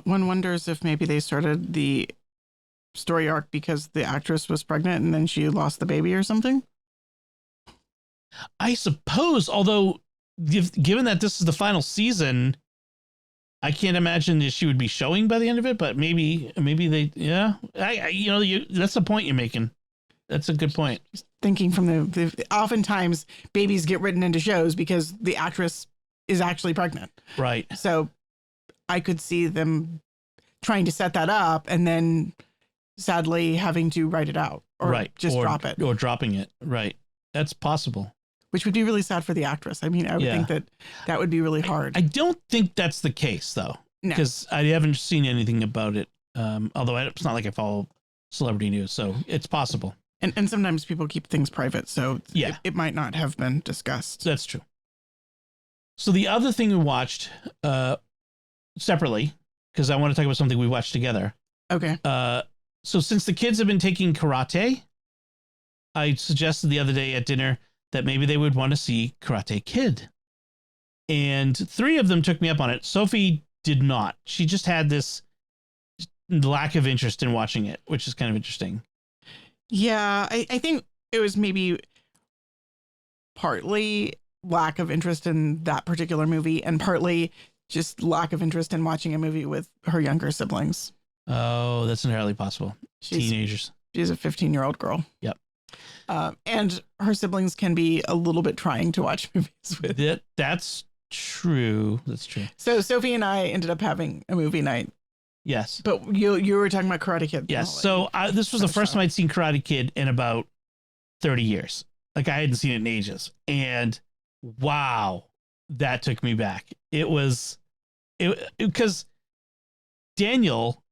One wonders if maybe they started the story arc because the actress was pregnant and then she lost the baby or something. I suppose, although given that this is the final season, I can't imagine that she would be showing by the end of it, but maybe they, yeah. That's the point you're making. That's a good point. Just thinking from the oftentimes babies get written into shows because the actress is actually pregnant. Right. So I could see them trying to set that up and then sadly having to write it out or just drop it. Or dropping it. Right. That's possible. Which would be really sad for the actress. I mean, I would think that would be really hard. I don't think that's the case, though, because I haven't seen anything about it. Although it's not like I follow celebrity news, so it's possible. And sometimes people keep things private, so it might not have been discussed. That's true. So the other thing we watched separately, because I want to talk about something we watched together. Okay. So since the kids have been taking karate, I suggested the other day at dinner that maybe they would want to see Karate Kid. And 3 of them took me up on it. Sophie did not. She just had this lack of interest in watching it, which is kind of interesting. Yeah, I think it was maybe partly lack of interest in that particular movie and partly just lack of interest in watching a movie with her younger siblings. Oh, that's entirely possible. Teenagers. She's a 15-year-old girl. Yep. And her siblings can be a little bit trying to watch movies with. That's true. That's true. So Sophie and I ended up having a movie night. Yes. But you were talking about Karate Kid. Yes. So this was the first time I'd seen Karate Kid in about 30 years. like I hadn't seen it in ages. And wow, that took me back. It was because Daniel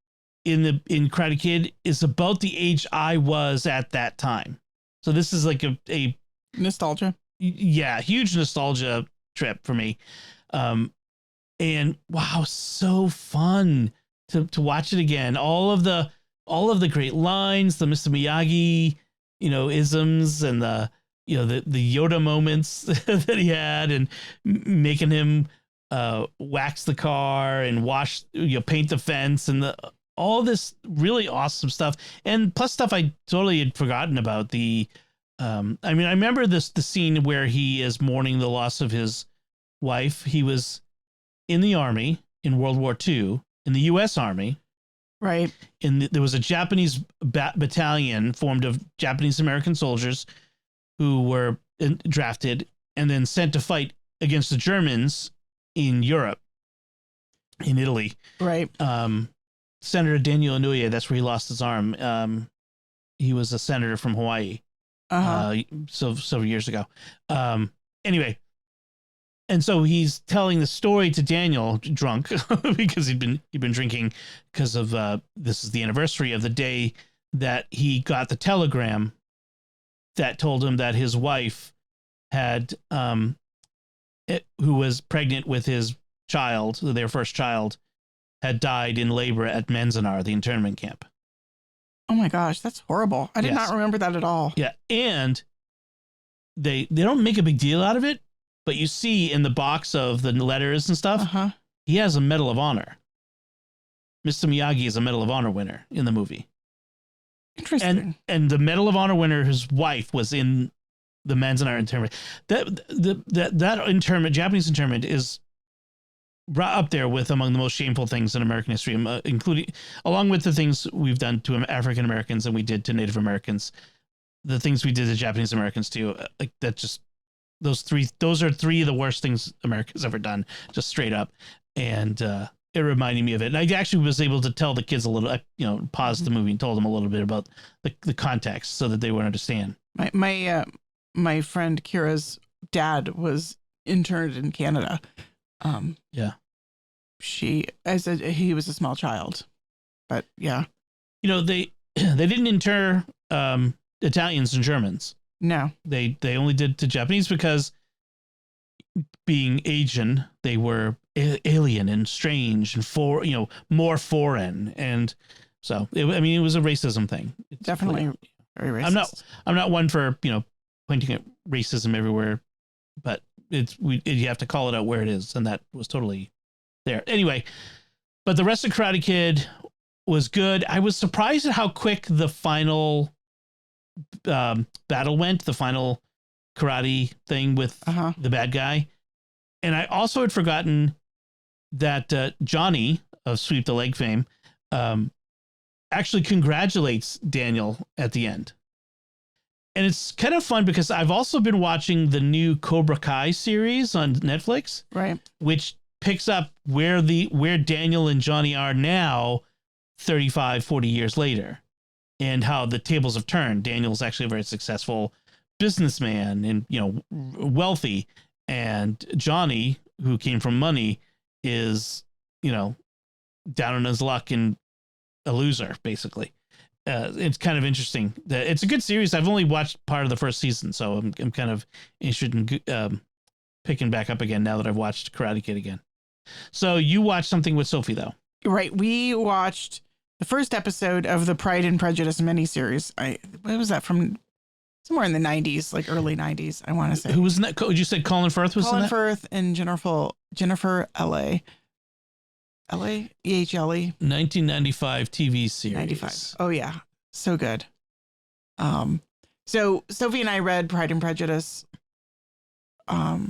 in Karate Kid is about the age I was at that time. So this is like a nostalgia. Yeah, huge nostalgia trip for me. And wow, so fun to watch it again. All of the great lines, the Mr. Miyagi, isms, and the Yoda moments that he had, and making him wax the car and wash, paint the fence, and all this really awesome stuff. And plus stuff I totally had forgotten about. I remember the scene where he is mourning the loss of his wife. He was in the army in World War II, in the U.S. Army. Right. And there was a Japanese battalion formed of Japanese American soldiers who were drafted and then sent to fight against the Germans in Europe, in Italy. Right. Senator Daniel Inouye, that's where he lost his arm. He was a senator from Hawaii. Several years ago. Anyway, and so he's telling the story to Daniel, drunk, because he'd been drinking, because of this is the anniversary of the day that he got the telegram that told him that his wife had who was pregnant with his child, their first child, had died in labor at Manzanar, the internment camp. Oh my gosh, that's horrible. I did not remember that at all. Yeah, and they don't make a big deal out of it, but you see in the box of the letters and stuff, he has a Medal of Honor. Mr. Miyagi is a Medal of Honor winner in the movie. Interesting. And the Medal of Honor winner, his wife, was in the Manzanar internment. That internment, Japanese internment, is brought up there with among the most shameful things in American history, including, along with the things we've done to African Americans and we did to Native Americans, the things we did to Japanese Americans too. Like that, just those are three of the worst things America's ever done, just straight up. And it reminded me of it. And I actually was able to tell the kids a little, paused the movie and told them a little bit about the context so that they would understand. My friend Kira's dad was interned in Canada. Yeah. He was a small child, but yeah. They didn't inter Italians and Germans. No. They only did to Japanese because, being Asian, they were alien and strange and more foreign, and so it was a racism thing. It's definitely very racist. I'm not one for pointing at racism everywhere, but you have to call it out where it is, and that was totally there. Anyway, but the rest of Karate Kid was good. I was surprised at how quick the final battle went, the final karate thing with the bad guy. And I also had forgotten that Johnny of Sweep the Leg fame actually congratulates Daniel at the end. And it's kind of fun because I've also been watching the new Cobra Kai series on Netflix, right? Which picks up where Daniel and Johnny are now, 35, 40 years later, and how the tables have turned. Daniel's actually a very successful businessman and, wealthy. And Johnny, who came from money, is, down on his luck and a loser, basically. It's kind of interesting. It's a good series. I've only watched part of the first season, so I'm kind of interested in picking back up again now that I've watched Karate Kid again. So you watched something with Sophie, though. Right. We watched the first episode of the Pride and Prejudice miniseries. What was that, from? Somewhere in the 90s, like early 90s, I want to say. Who was in that? You said Colin Firth was in that? Colin Firth and Jennifer L.A. E-H-L-E. 1995 TV series. 95. Oh, yeah. So good. So Sophie and I read Pride and Prejudice earlier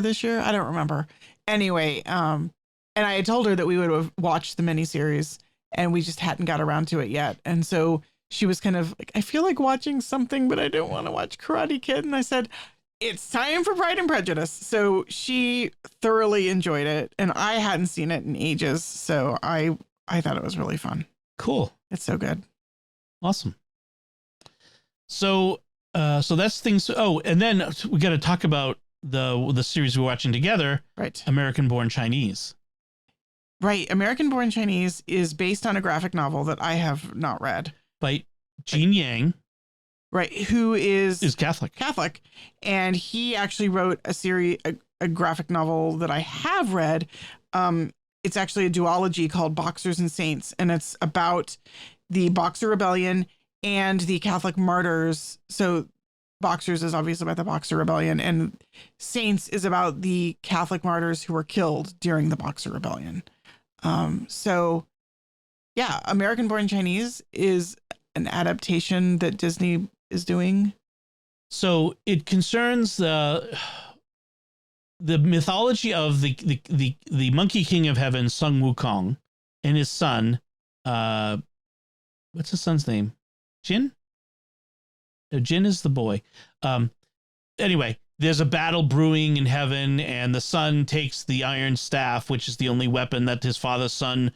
this year. I don't remember. Anyway, and I had told her that we would have watched the miniseries, and we just hadn't got around to it yet. And so she was kind of like, I feel like watching something, but I don't want to watch Karate Kid. And I said, it's time for Pride and Prejudice. So she thoroughly enjoyed it, and I hadn't seen it in ages. So I thought it was really fun. Cool. It's so good. Awesome. So so that's things. Oh, and then we got to talk about the series we're watching together, Right. American Born Chinese. Right. American Born Chinese is based on a graphic novel that I have not read. By Gene Yang. Right. Who is Catholic. Catholic. And he actually wrote a graphic novel that I have read. It's actually a duology called Boxers and Saints. And it's about the Boxer Rebellion and the Catholic martyrs. So Boxers is obviously about the Boxer Rebellion, and Saints is about the Catholic martyrs who were killed during the Boxer Rebellion. So yeah, American Born Chinese is an adaptation that Disney is doing. So it concerns the mythology of the Monkey King of Heaven, Sun Wukong, and his son. What's his son's name? Jin? No, Jin is the boy. Anyway, there's a battle brewing in heaven, and the son takes the iron staff, which is the only weapon that his father's son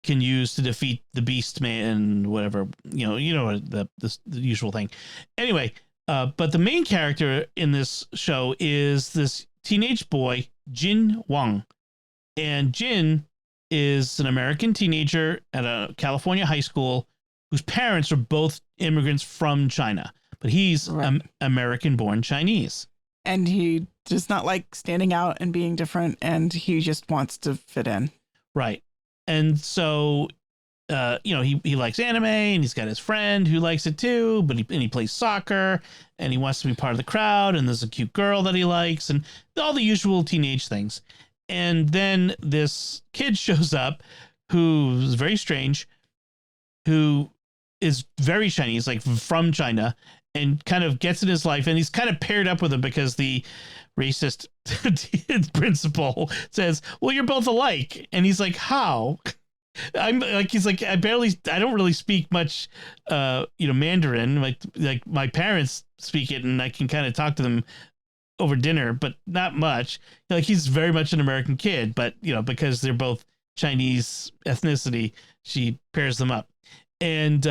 can use to defeat the beast man, whatever, the usual thing. Anyway, but the main character in this show is this teenage boy, Jin Wang. And Jin is an American teenager at a California high school whose parents are both immigrants from China, but he's American born Chinese. And he does not like standing out and being different, and he just wants to fit in. Right. And so, he likes anime, and he's got his friend who likes it too, but he plays soccer, and he wants to be part of the crowd, and there's a cute girl that he likes, and all the usual teenage things. And then this kid shows up who's very strange, who is very Chinese, like from China, and kind of gets in his life, and he's kind of paired up with him because the racist principal says, well, you're both alike. And he's like, how? I'm like, he's like, I don't really speak much, Mandarin. Like my parents speak it, and I can kind of talk to them over dinner, but not much. Like, he's very much an American kid, but because they're both Chinese ethnicity, she pairs them up. And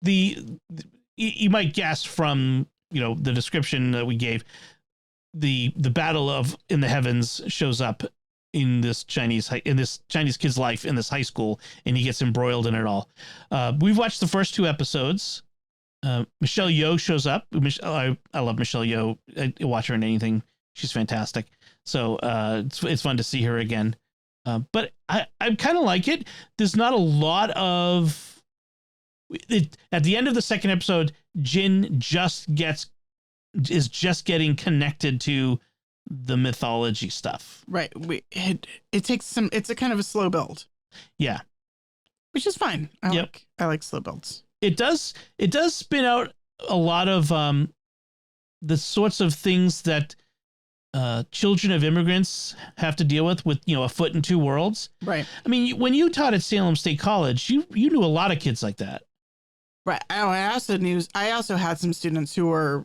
you might guess from the description that we gave, the battle in the heavens shows up in this Chinese kid's life in this high school, and he gets embroiled in it all. We've watched the first 2 episodes. Michelle Yeoh shows up. I love Michelle Yeoh. I watch her in anything. She's fantastic. So it's fun to see her again. But I kind of like it. There's not a lot of it. At the end of the second episode, Jin is just getting connected to the mythology stuff. Right. It takes it's a kind of a slow build. Yeah. Which is fine. I like slow builds. It does spin out a lot of the sorts of things that children of immigrants have to deal with a foot in 2 worlds. Right. I mean, when you taught at Salem State College, you knew a lot of kids like that. Right. I also had some students who were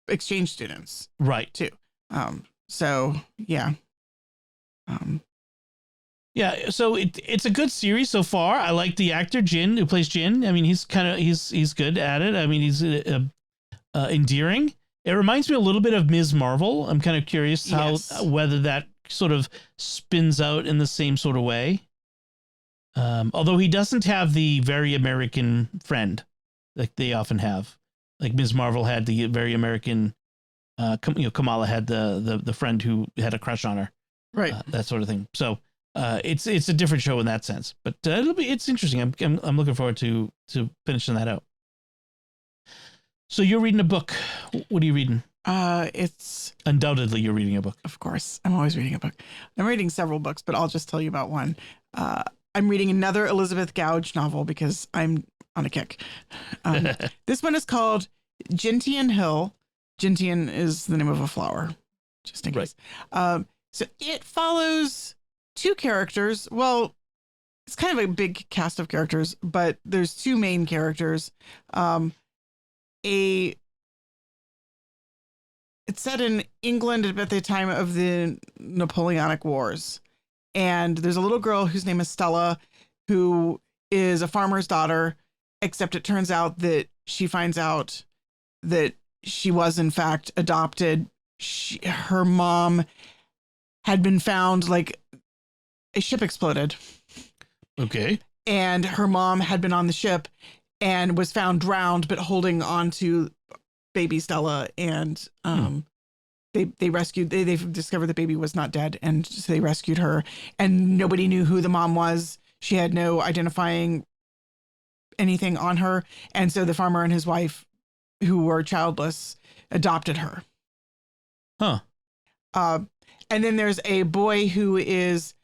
exchange students. Right. Too. So yeah. Yeah, so it's a good series so far. I like the actor Jin, who plays Jin. I mean, he's good at it. I mean, he's endearing. It reminds me a little bit of Ms. Marvel. I'm kind of curious whether that sort of spins out in the same sort of way. Although he doesn't have the very American friend like they often have. Like Ms. Marvel had the very American. Kamala had the friend who had a crush on her. Right. That sort of thing. So. It's a different show in that sense, but it's interesting. I'm looking forward to finishing that out. So you're reading a book. What are you reading? It's undoubtedly you're reading a book. Of course, I'm always reading a book. I'm reading several books, but I'll just tell you about one. I'm reading another Elizabeth Gouge novel because I'm on a kick. This one is called Gentian Hill. Gentian is the name of a flower, just in case. So it follows 2 characters. Well, it's kind of a big cast of characters, but there's 2 main characters. It's set in England at the time of the Napoleonic Wars. And there's a little girl whose name is Stella, who is a farmer's daughter, except it turns out that she finds out that she was in fact adopted. Her mom had been found, like, a ship exploded. Okay. And her mom had been on the ship and was found drowned, but holding on to baby Stella. And they discovered the baby was not dead. And so they rescued her, and nobody knew who the mom was. She had no identifying anything on her. And so the farmer and his wife, who were childless, adopted her. Huh. And then there's a boy who is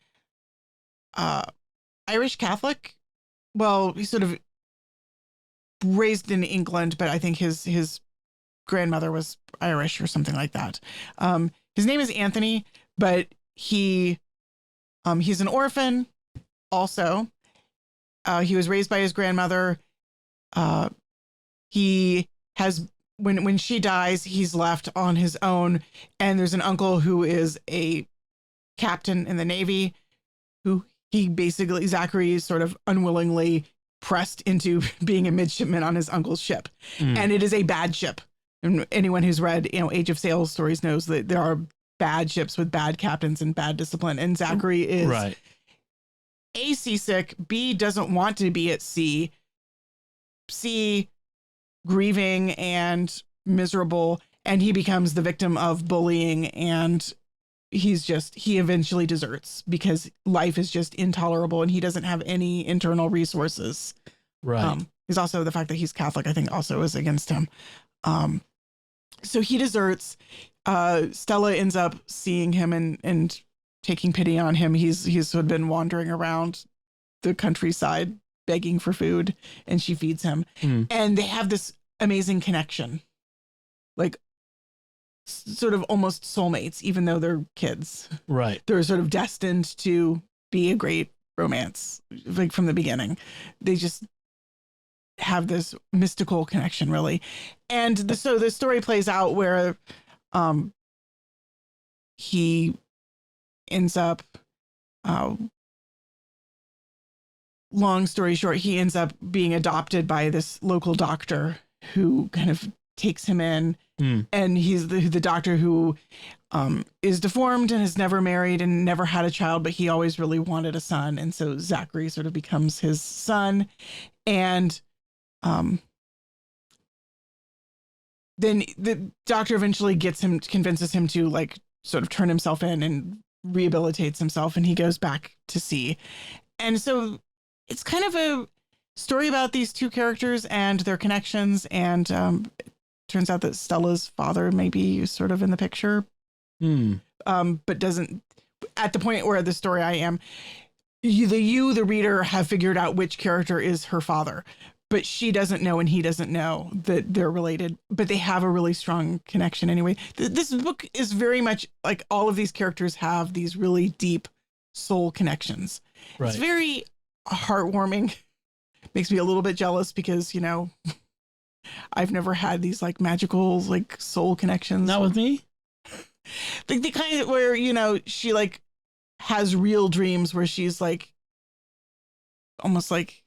Irish Catholic. Well, he's sort of raised in England, but I think his grandmother was Irish or something like that. His name is Anthony, but he's an orphan also. He was raised by his grandmother. He has, when she dies, he's left on his own. And there's an uncle who is a captain in the Navy, who he basically, Zachary is sort of unwillingly pressed into being a midshipman on his uncle's ship. And it is a bad ship. And anyone who's read, Age of Sail stories knows that there are bad ships with bad captains and bad discipline. And Zachary is A, seasick, B, doesn't want to be at sea, C, grieving and miserable, and he becomes the victim of bullying, and he eventually deserts because life is just intolerable and he doesn't have any internal resources. Right. He's also, the fact that he's Catholic, I think, also is against him. So he deserts. Stella ends up seeing him and taking pity on him. He's sort of been wandering around the countryside begging for food, and she feeds him. And they have this amazing connection, like sort of almost soulmates, even though they're kids. Right. They're sort of destined to be a great romance, like from the beginning. They just have this mystical connection, really. And so the story plays out where he ends up, long story short, he ends up being adopted by this local doctor who kind of takes him in. And he's the doctor who is deformed and has never married and never had a child, but he always really wanted a son. And so Zachary sort of becomes his son. And then the doctor eventually convinces him to, like, sort of turn himself in and rehabilitates himself, and he goes back to sea. And so it's kind of a story about these two characters and their connections. And it turns out that Stella's father may be sort of in the picture, but doesn't, at the point where the story I am, the reader, have figured out which character is her father, but she doesn't know and he doesn't know that they're related, but they have a really strong connection anyway. This book is very much like all of these characters have these really deep soul connections. Right. It's very heartwarming. Makes me a little bit jealous because, I've never had these like magical, like soul connections. Not with me. The kind of where, she like has real dreams where she's like almost like,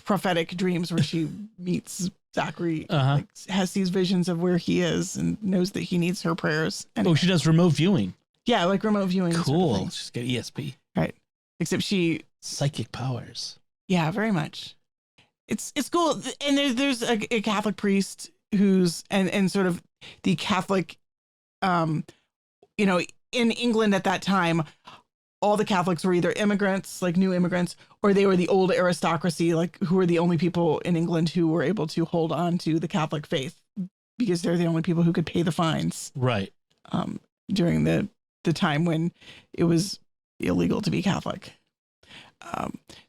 prophetic dreams where she meets Zachary, like, has these visions of where he is and knows that he needs her prayers. Anyway. Oh, she does remote viewing. Yeah, like remote viewing. Cool. Sort of She's got ESP. Right. Except she psychic powers. Yeah, very much. It's cool. And there's a Catholic priest who's and sort of the Catholic, in England at that time, all the Catholics were either immigrants, like new immigrants, or they were the old aristocracy, like who were the only people in England who were able to hold on to the Catholic faith because they're the only people who could pay the fines. Right. During the time when it was illegal to be Catholic.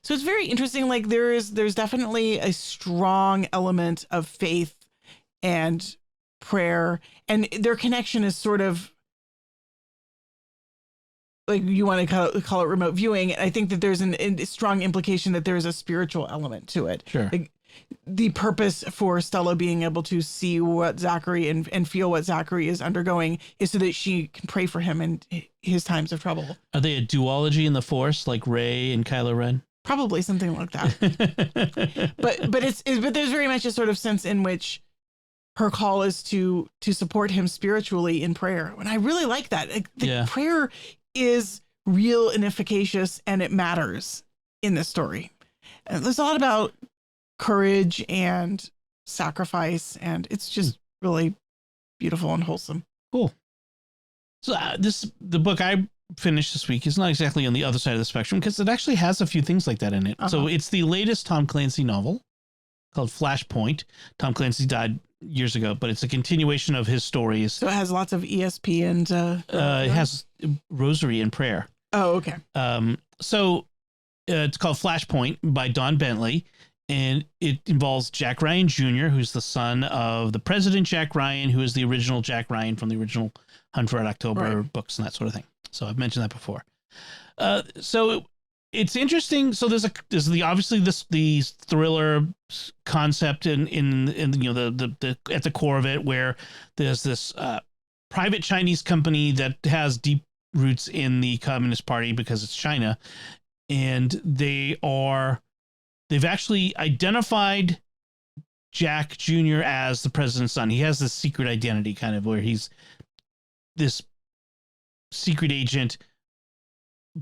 So it's very interesting. Like there's definitely a strong element of faith and prayer, and their connection is sort of like, you want to call it remote viewing. I think that there's a strong implication that there's a spiritual element to it. Sure. Like, the purpose for Stella being able to see what Zachary and feel what Zachary is undergoing is so that she can pray for him in his times of trouble. Are they a duology in the Force, like Rey and Kylo Ren? Probably something like that. but there's very much a sort of sense in which her call is to support him spiritually in prayer. And I really like that. Prayer is real and efficacious, and it matters in this story. And there's a lot about courage and sacrifice, and it's just really beautiful and wholesome. Cool. So the book I finished this week is not exactly on the other side of the spectrum because it actually has a few things like that in it. So it's the latest Tom Clancy novel called Flashpoint. Tom Clancy died years ago, but it's a continuation of his stories. So it has lots of ESP and it has rosary and prayer. Oh, okay. So it's called Flashpoint by Don Bentley, and it involves Jack Ryan Jr., who's the son of the president Jack Ryan, who is the original Jack Ryan from the original Hunt for Red October books and that sort of thing. So I've mentioned that before. So it's interesting. So there's obviously the thriller concept in the at the core of it, where there's this private Chinese company that has deep roots in the Communist Party because it's China, and they've actually identified Jack Jr. as the president's son. He has this secret identity, kind of, where he's this secret agent,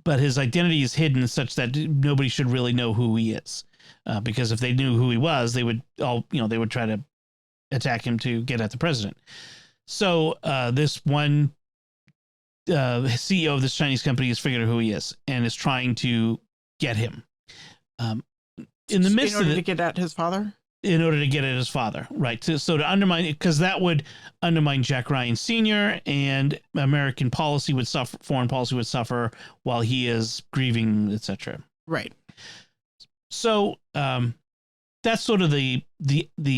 but his identity is hidden such that nobody should really know who he is, because if they knew who he was, they would try to attack him to get at the president. So this one CEO of this Chinese company has figured out who he is and is trying to get him. In order to get at his father? In order to get at his father, right? So to undermine it, because that would undermine Jack Ryan Sr., and American policy would suffer, foreign policy would suffer while he is grieving, etc. Right. So that's sort of the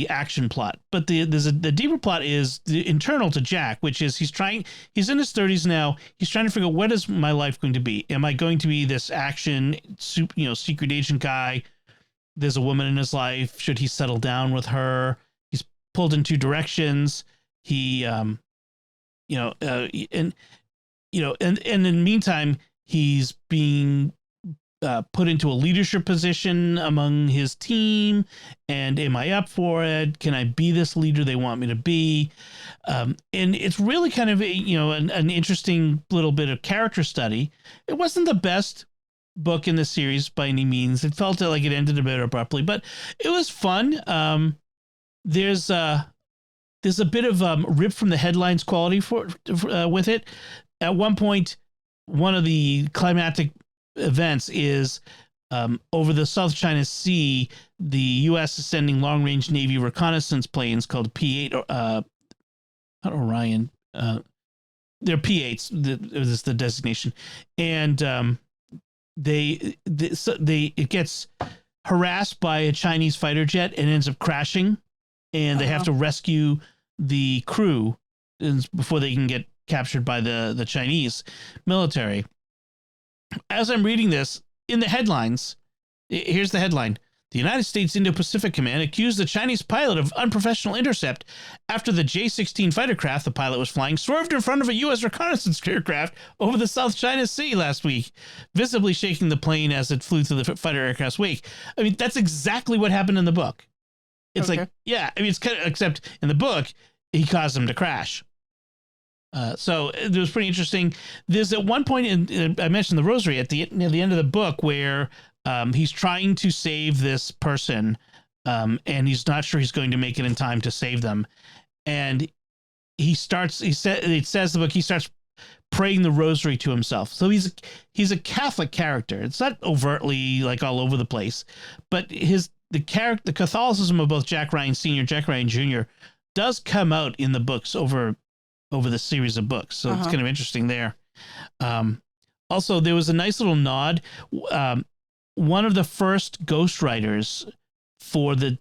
action plot. But the deeper plot is the internal to Jack, which is he's in his 30s now. He's trying to figure out, what is my life going to be? Am I going to be this action, secret agent guy? There's a woman in his life. Should he settle down with her? He's pulled in two directions. He, and in the meantime, he's being put into a leadership position among his team. And am I up for it? Can I be this leader they want me to be? And it's really kind of an interesting little bit of character study. It wasn't the best book in the series by any means. It felt like it ended a bit abruptly, but it was fun. There's a bit of rip from the headlines quality with it. At one point, one of the climactic events is over the South China Sea, the U.S. is sending long-range Navy reconnaissance planes called P-8, not Orion. They're P-8s. Is the designation, and it gets harassed by a Chinese fighter jet and ends up crashing, and they have to rescue the crew before they can get captured by the Chinese military. As I'm reading this, in the headlines, here's the headline: the United States Indo-Pacific Command accused the Chinese pilot of unprofessional intercept after the J-16 fighter craft the pilot was flying swerved in front of a U.S. reconnaissance aircraft over the South China Sea last week, visibly shaking the plane as it flew through the fighter aircraft's wake. I mean, that's exactly what happened in the book. It's it's kind of, except in the book, he caused them to crash. So it was pretty interesting. There's at one point, I mentioned the rosary at the end of the book, where he's trying to save this person, and he's not sure he's going to make it in time to save them. And it says the book, he starts praying the rosary to himself. So he's a Catholic character. It's not overtly like all over the place, but the Catholicism of both Jack Ryan Sr., Jack Ryan Jr. does come out in the books over the series of books. So it's kind of interesting there. Also, there was a nice little nod. One of the first ghostwriters for the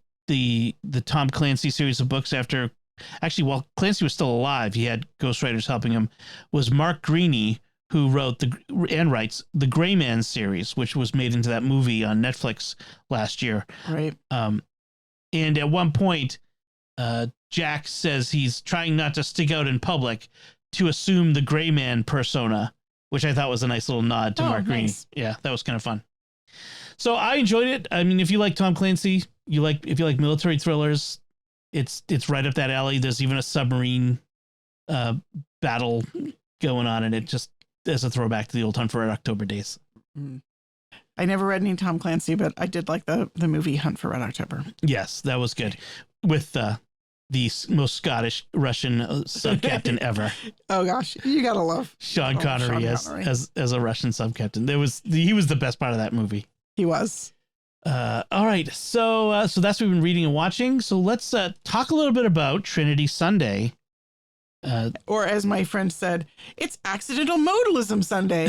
Tom Clancy series of books, while Clancy was still alive, he had ghostwriters helping him, was Mark Greaney, who wrote and writes the Gray Man series, which was made into that movie on Netflix last year. Right. And at one point, Jack says he's trying not to stick out in public to assume the Gray Man persona, which I thought was a nice little nod to Mark Greaney. Yeah, that was kind of fun. So I enjoyed it. I mean, if you like Tom Clancy, if you like military thrillers, it's right up that alley. There's even a submarine battle going on, and it just as a throwback to the old Hunt for Red October days. I never read any Tom Clancy, but I did like the movie Hunt for Red October. Yes, that was good. With the most Scottish Russian sub-captain ever. Oh gosh, you gotta love Sean Connery as a Russian sub-captain. He was the best part of that movie. He was. All right, so that's what we've been reading and watching. So let's talk a little bit about Trinity Sunday. Or as my friend said, it's accidental modalism Sunday.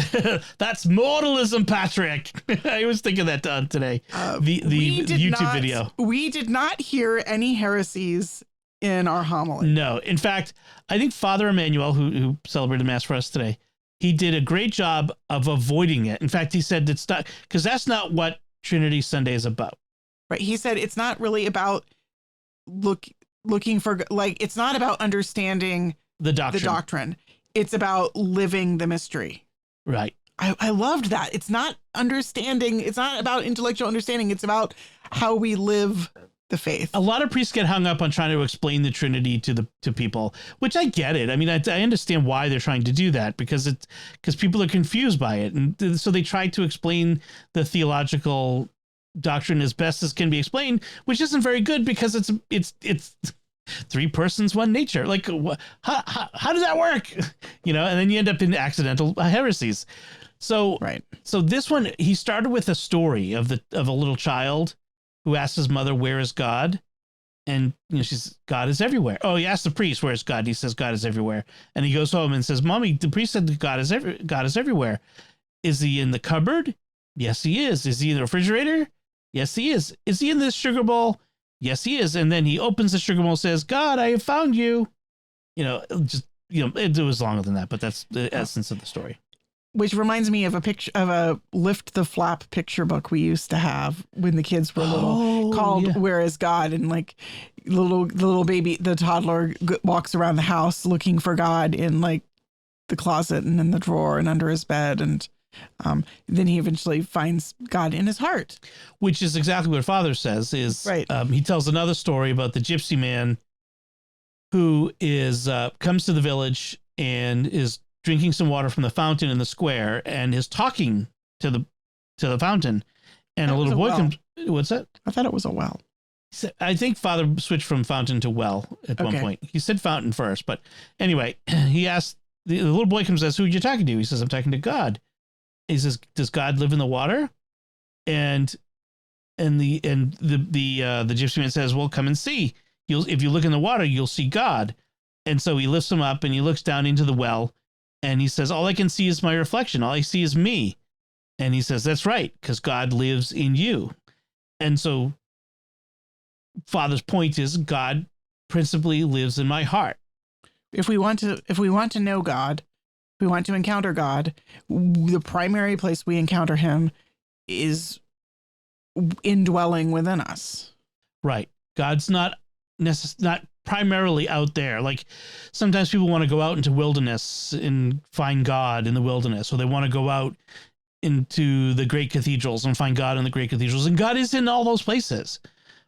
That's modalism, Patrick. I was thinking that today. The YouTube video. We did not hear any heresies in our homily. No. In fact, I think Father Emmanuel, who celebrated Mass for us today, he did a great job of avoiding it. In fact, he said it's not, because that's not what Trinity Sunday is about. Right. He said it's not really about looking for, like, it's not about understanding the doctrine. It's about living the mystery. Right. I loved that. It's not understanding. It's not about intellectual understanding. It's about how we live the faith. A lot of priests get hung up on trying to explain the Trinity to people, which I get it. I mean, I understand why they're trying to do that, because people are confused by it. And so they try to explain the theological doctrine as best as can be explained, which isn't very good, because it's three persons, one nature. Like, how does that work? And then you end up in accidental heresies. So, right. So this one, he started with a story of a little child who asked his mother, "Where is God?" And God is everywhere. Oh, he asked the priest, "Where is God?" He says, "God is everywhere." And he goes home and says, "Mommy, the priest said that God is everywhere. Is he in the cupboard?" "Yes, he is." "Is he in the refrigerator?" "Yes, he is." "Is he in this sugar bowl?" "Yes, he is." And then he opens the sugar bowl and says, "God, I have found you." It was longer than that, but that's the essence of the story. Which reminds me of a Lift the Flap picture book we used to have when the kids were little, called "Where is God?" And like the little baby, the toddler walks around the house looking for God in like the closet and in the drawer and under his bed, and then he eventually finds God in his heart, which is exactly what Father says. Right. He tells another story about the gypsy man who comes to the village and is drinking some water from the fountain in the square, and is talking to the fountain, and a little boy comes. What's that? I thought it was a well. I think Father switched from fountain to well at one point. He said fountain first, but anyway, he asked, the little boy comes and says, "Who are you talking to?" He says, "I'm talking to God." He says, "Does God live in the water?" And the gypsy man says, "Well, come and see. If you look in the water, you'll see God." And so he lifts him up and he looks down into the well, and he says, "All I can see is my reflection. All I see is me." And he says, "That's right, because God lives in you." And so Father's point is, God principally lives in my heart. If we want to know God, if we want to encounter God, the primary place we encounter him is indwelling within us. Right. God's not primarily out there. Like sometimes people want to go out into wilderness and find God in the wilderness, or they want to go out into the great cathedrals and find God in the great cathedrals. And God is in all those places.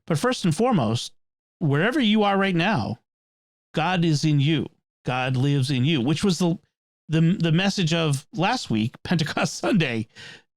But first and foremost, wherever you are right now, God is in you. God lives in you, which was the message of last week, Pentecost Sunday,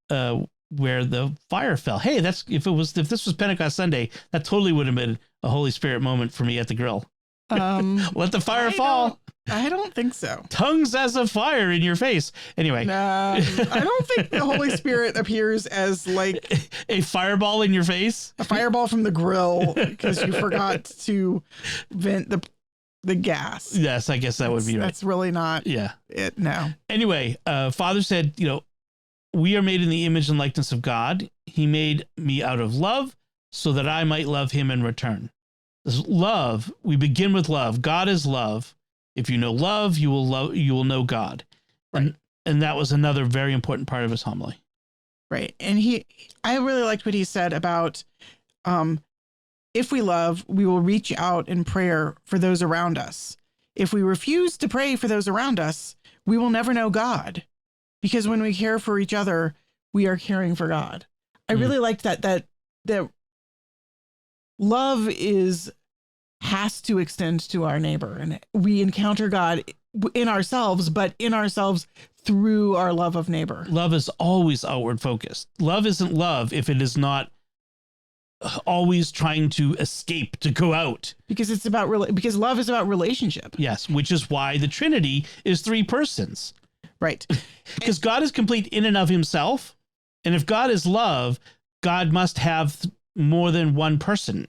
where the fire fell. Hey, if this was Pentecost Sunday, that totally would have been a Holy Spirit moment for me at the grill. Let the fire fall. I don't think so. Tongues as a fire in your face. Anyway. I don't think the Holy Spirit appears as like a fireball in your face. A fireball from the grill because you forgot to vent the gas. Yes, I guess that would be right. That's really not it. No. Anyway, Father said, we are made in the image and likeness of God. He made me out of love so that I might love him in return. This love, we begin with love. God is love. If you know love, you will know God. Right. And that was another very important part of his homily. Right. And I really liked what he said about, if we love, we will reach out in prayer for those around us. If we refuse to pray for those around us, we will never know God. Because when we care for each other, we are caring for God. I really liked that love has to extend to our neighbor, and we encounter God in ourselves, but in ourselves through our love of neighbor. Love is always outward focused. Love isn't love if it is not always trying to escape, to go out. Because because love is about relationship. Yes, which is why the Trinity is 3 persons. Right. Because God is complete in and of himself. And if God is love, God must have more than one person.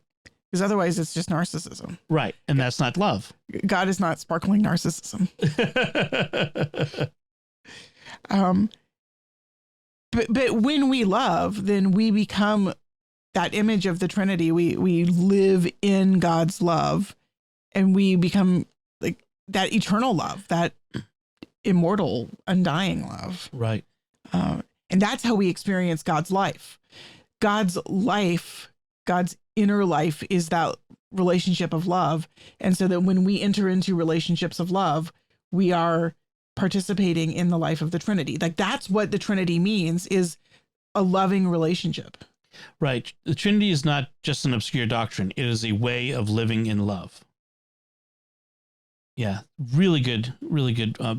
Because otherwise it's just narcissism. Right. And that's not love. God is not sparkling narcissism. But when we love, then we become that image of the Trinity. We live in God's love, and we become like that eternal love, that immortal, undying love. Right. And that's how we experience God's life. God's life, God's inner life is that relationship of love. And so that when we enter into relationships of love, we are participating in the life of the Trinity. Like that's what the Trinity means, is a loving relationship. Right. The Trinity is not just an obscure doctrine. It is a way of living in love. Yeah. Really good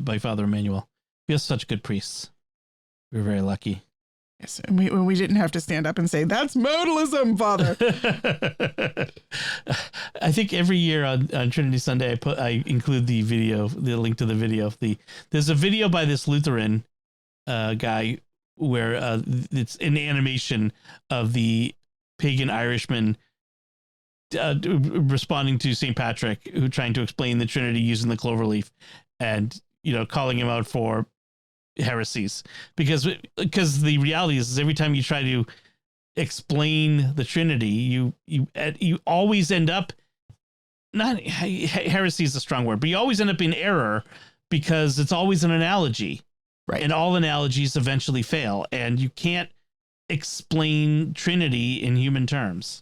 by Father Emmanuel. We have such good priests. We're very lucky. Yes, and we didn't have to stand up and say, that's modalism, Father. I think every year on Trinity Sunday, I include the link to the video. There's a video by this Lutheran guy where it's an animation of the pagan Irishman responding to St. Patrick, who trying to explain the Trinity using the cloverleaf, and calling him out for heresies, because the reality is every time you try to explain the Trinity, you always end up, not heresy is a strong word, but you always end up in error, because it's always an analogy, right? And all analogies eventually fail, and you can't explain Trinity in human terms.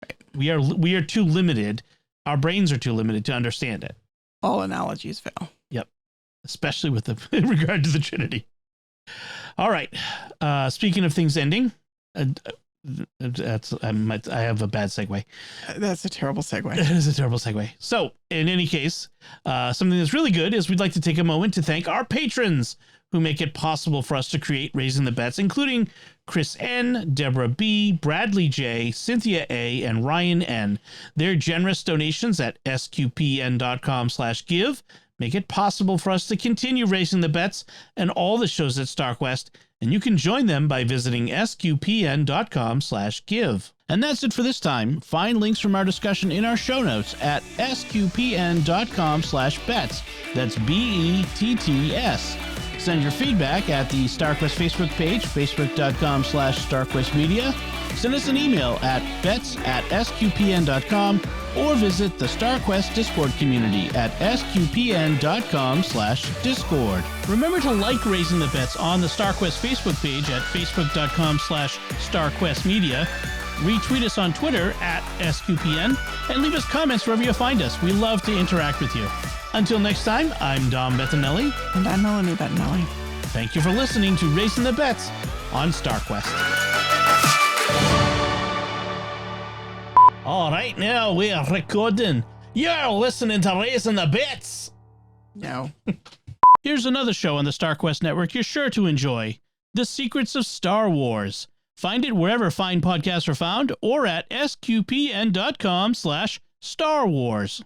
Right. We are too limited. Our brains are too limited to understand it. All analogies fail. Yep. Especially with in regard to the Trinity. All right. Speaking of things ending, I have a bad segue. That's a terrible segue. It is a terrible segue. So, in any case, something that's really good is we'd like to take a moment to thank our patrons who make it possible for us to create Raising the Bets, including Chris N., Deborah B., Bradley J., Cynthia A., and Ryan N. Their generous donations at sqpn.com/give make it possible for us to continue Raising the Bets and all the shows at StarQuest, and you can join them by visiting sqpn.com/give. And that's it for this time. Find links from our discussion in our show notes at sqpn.com/bets. That's BETTS. Send your feedback at the StarQuest Facebook page, facebook.com/StarQuestMedia. Send us an email at bets@sqpn.com, or visit the StarQuest Discord community at sqpn.com/discord. Remember to like Raising the Bets on the StarQuest Facebook page at facebook.com/StarQuestMedia. Retweet us on Twitter at SQPN, and leave us comments wherever you find us. We love to interact with you. Until next time, I'm Dom Bettinelli. And I'm Melanie Bettinelli. Thank you for listening to Raising the Bets on StarQuest. All right, now we are recording. You're listening to Raising the Bets. No. Here's another show on the StarQuest Network you're sure to enjoy. The Secrets of Star Wars. Find it wherever fine podcasts are found, or at sqpn.com/Star Wars.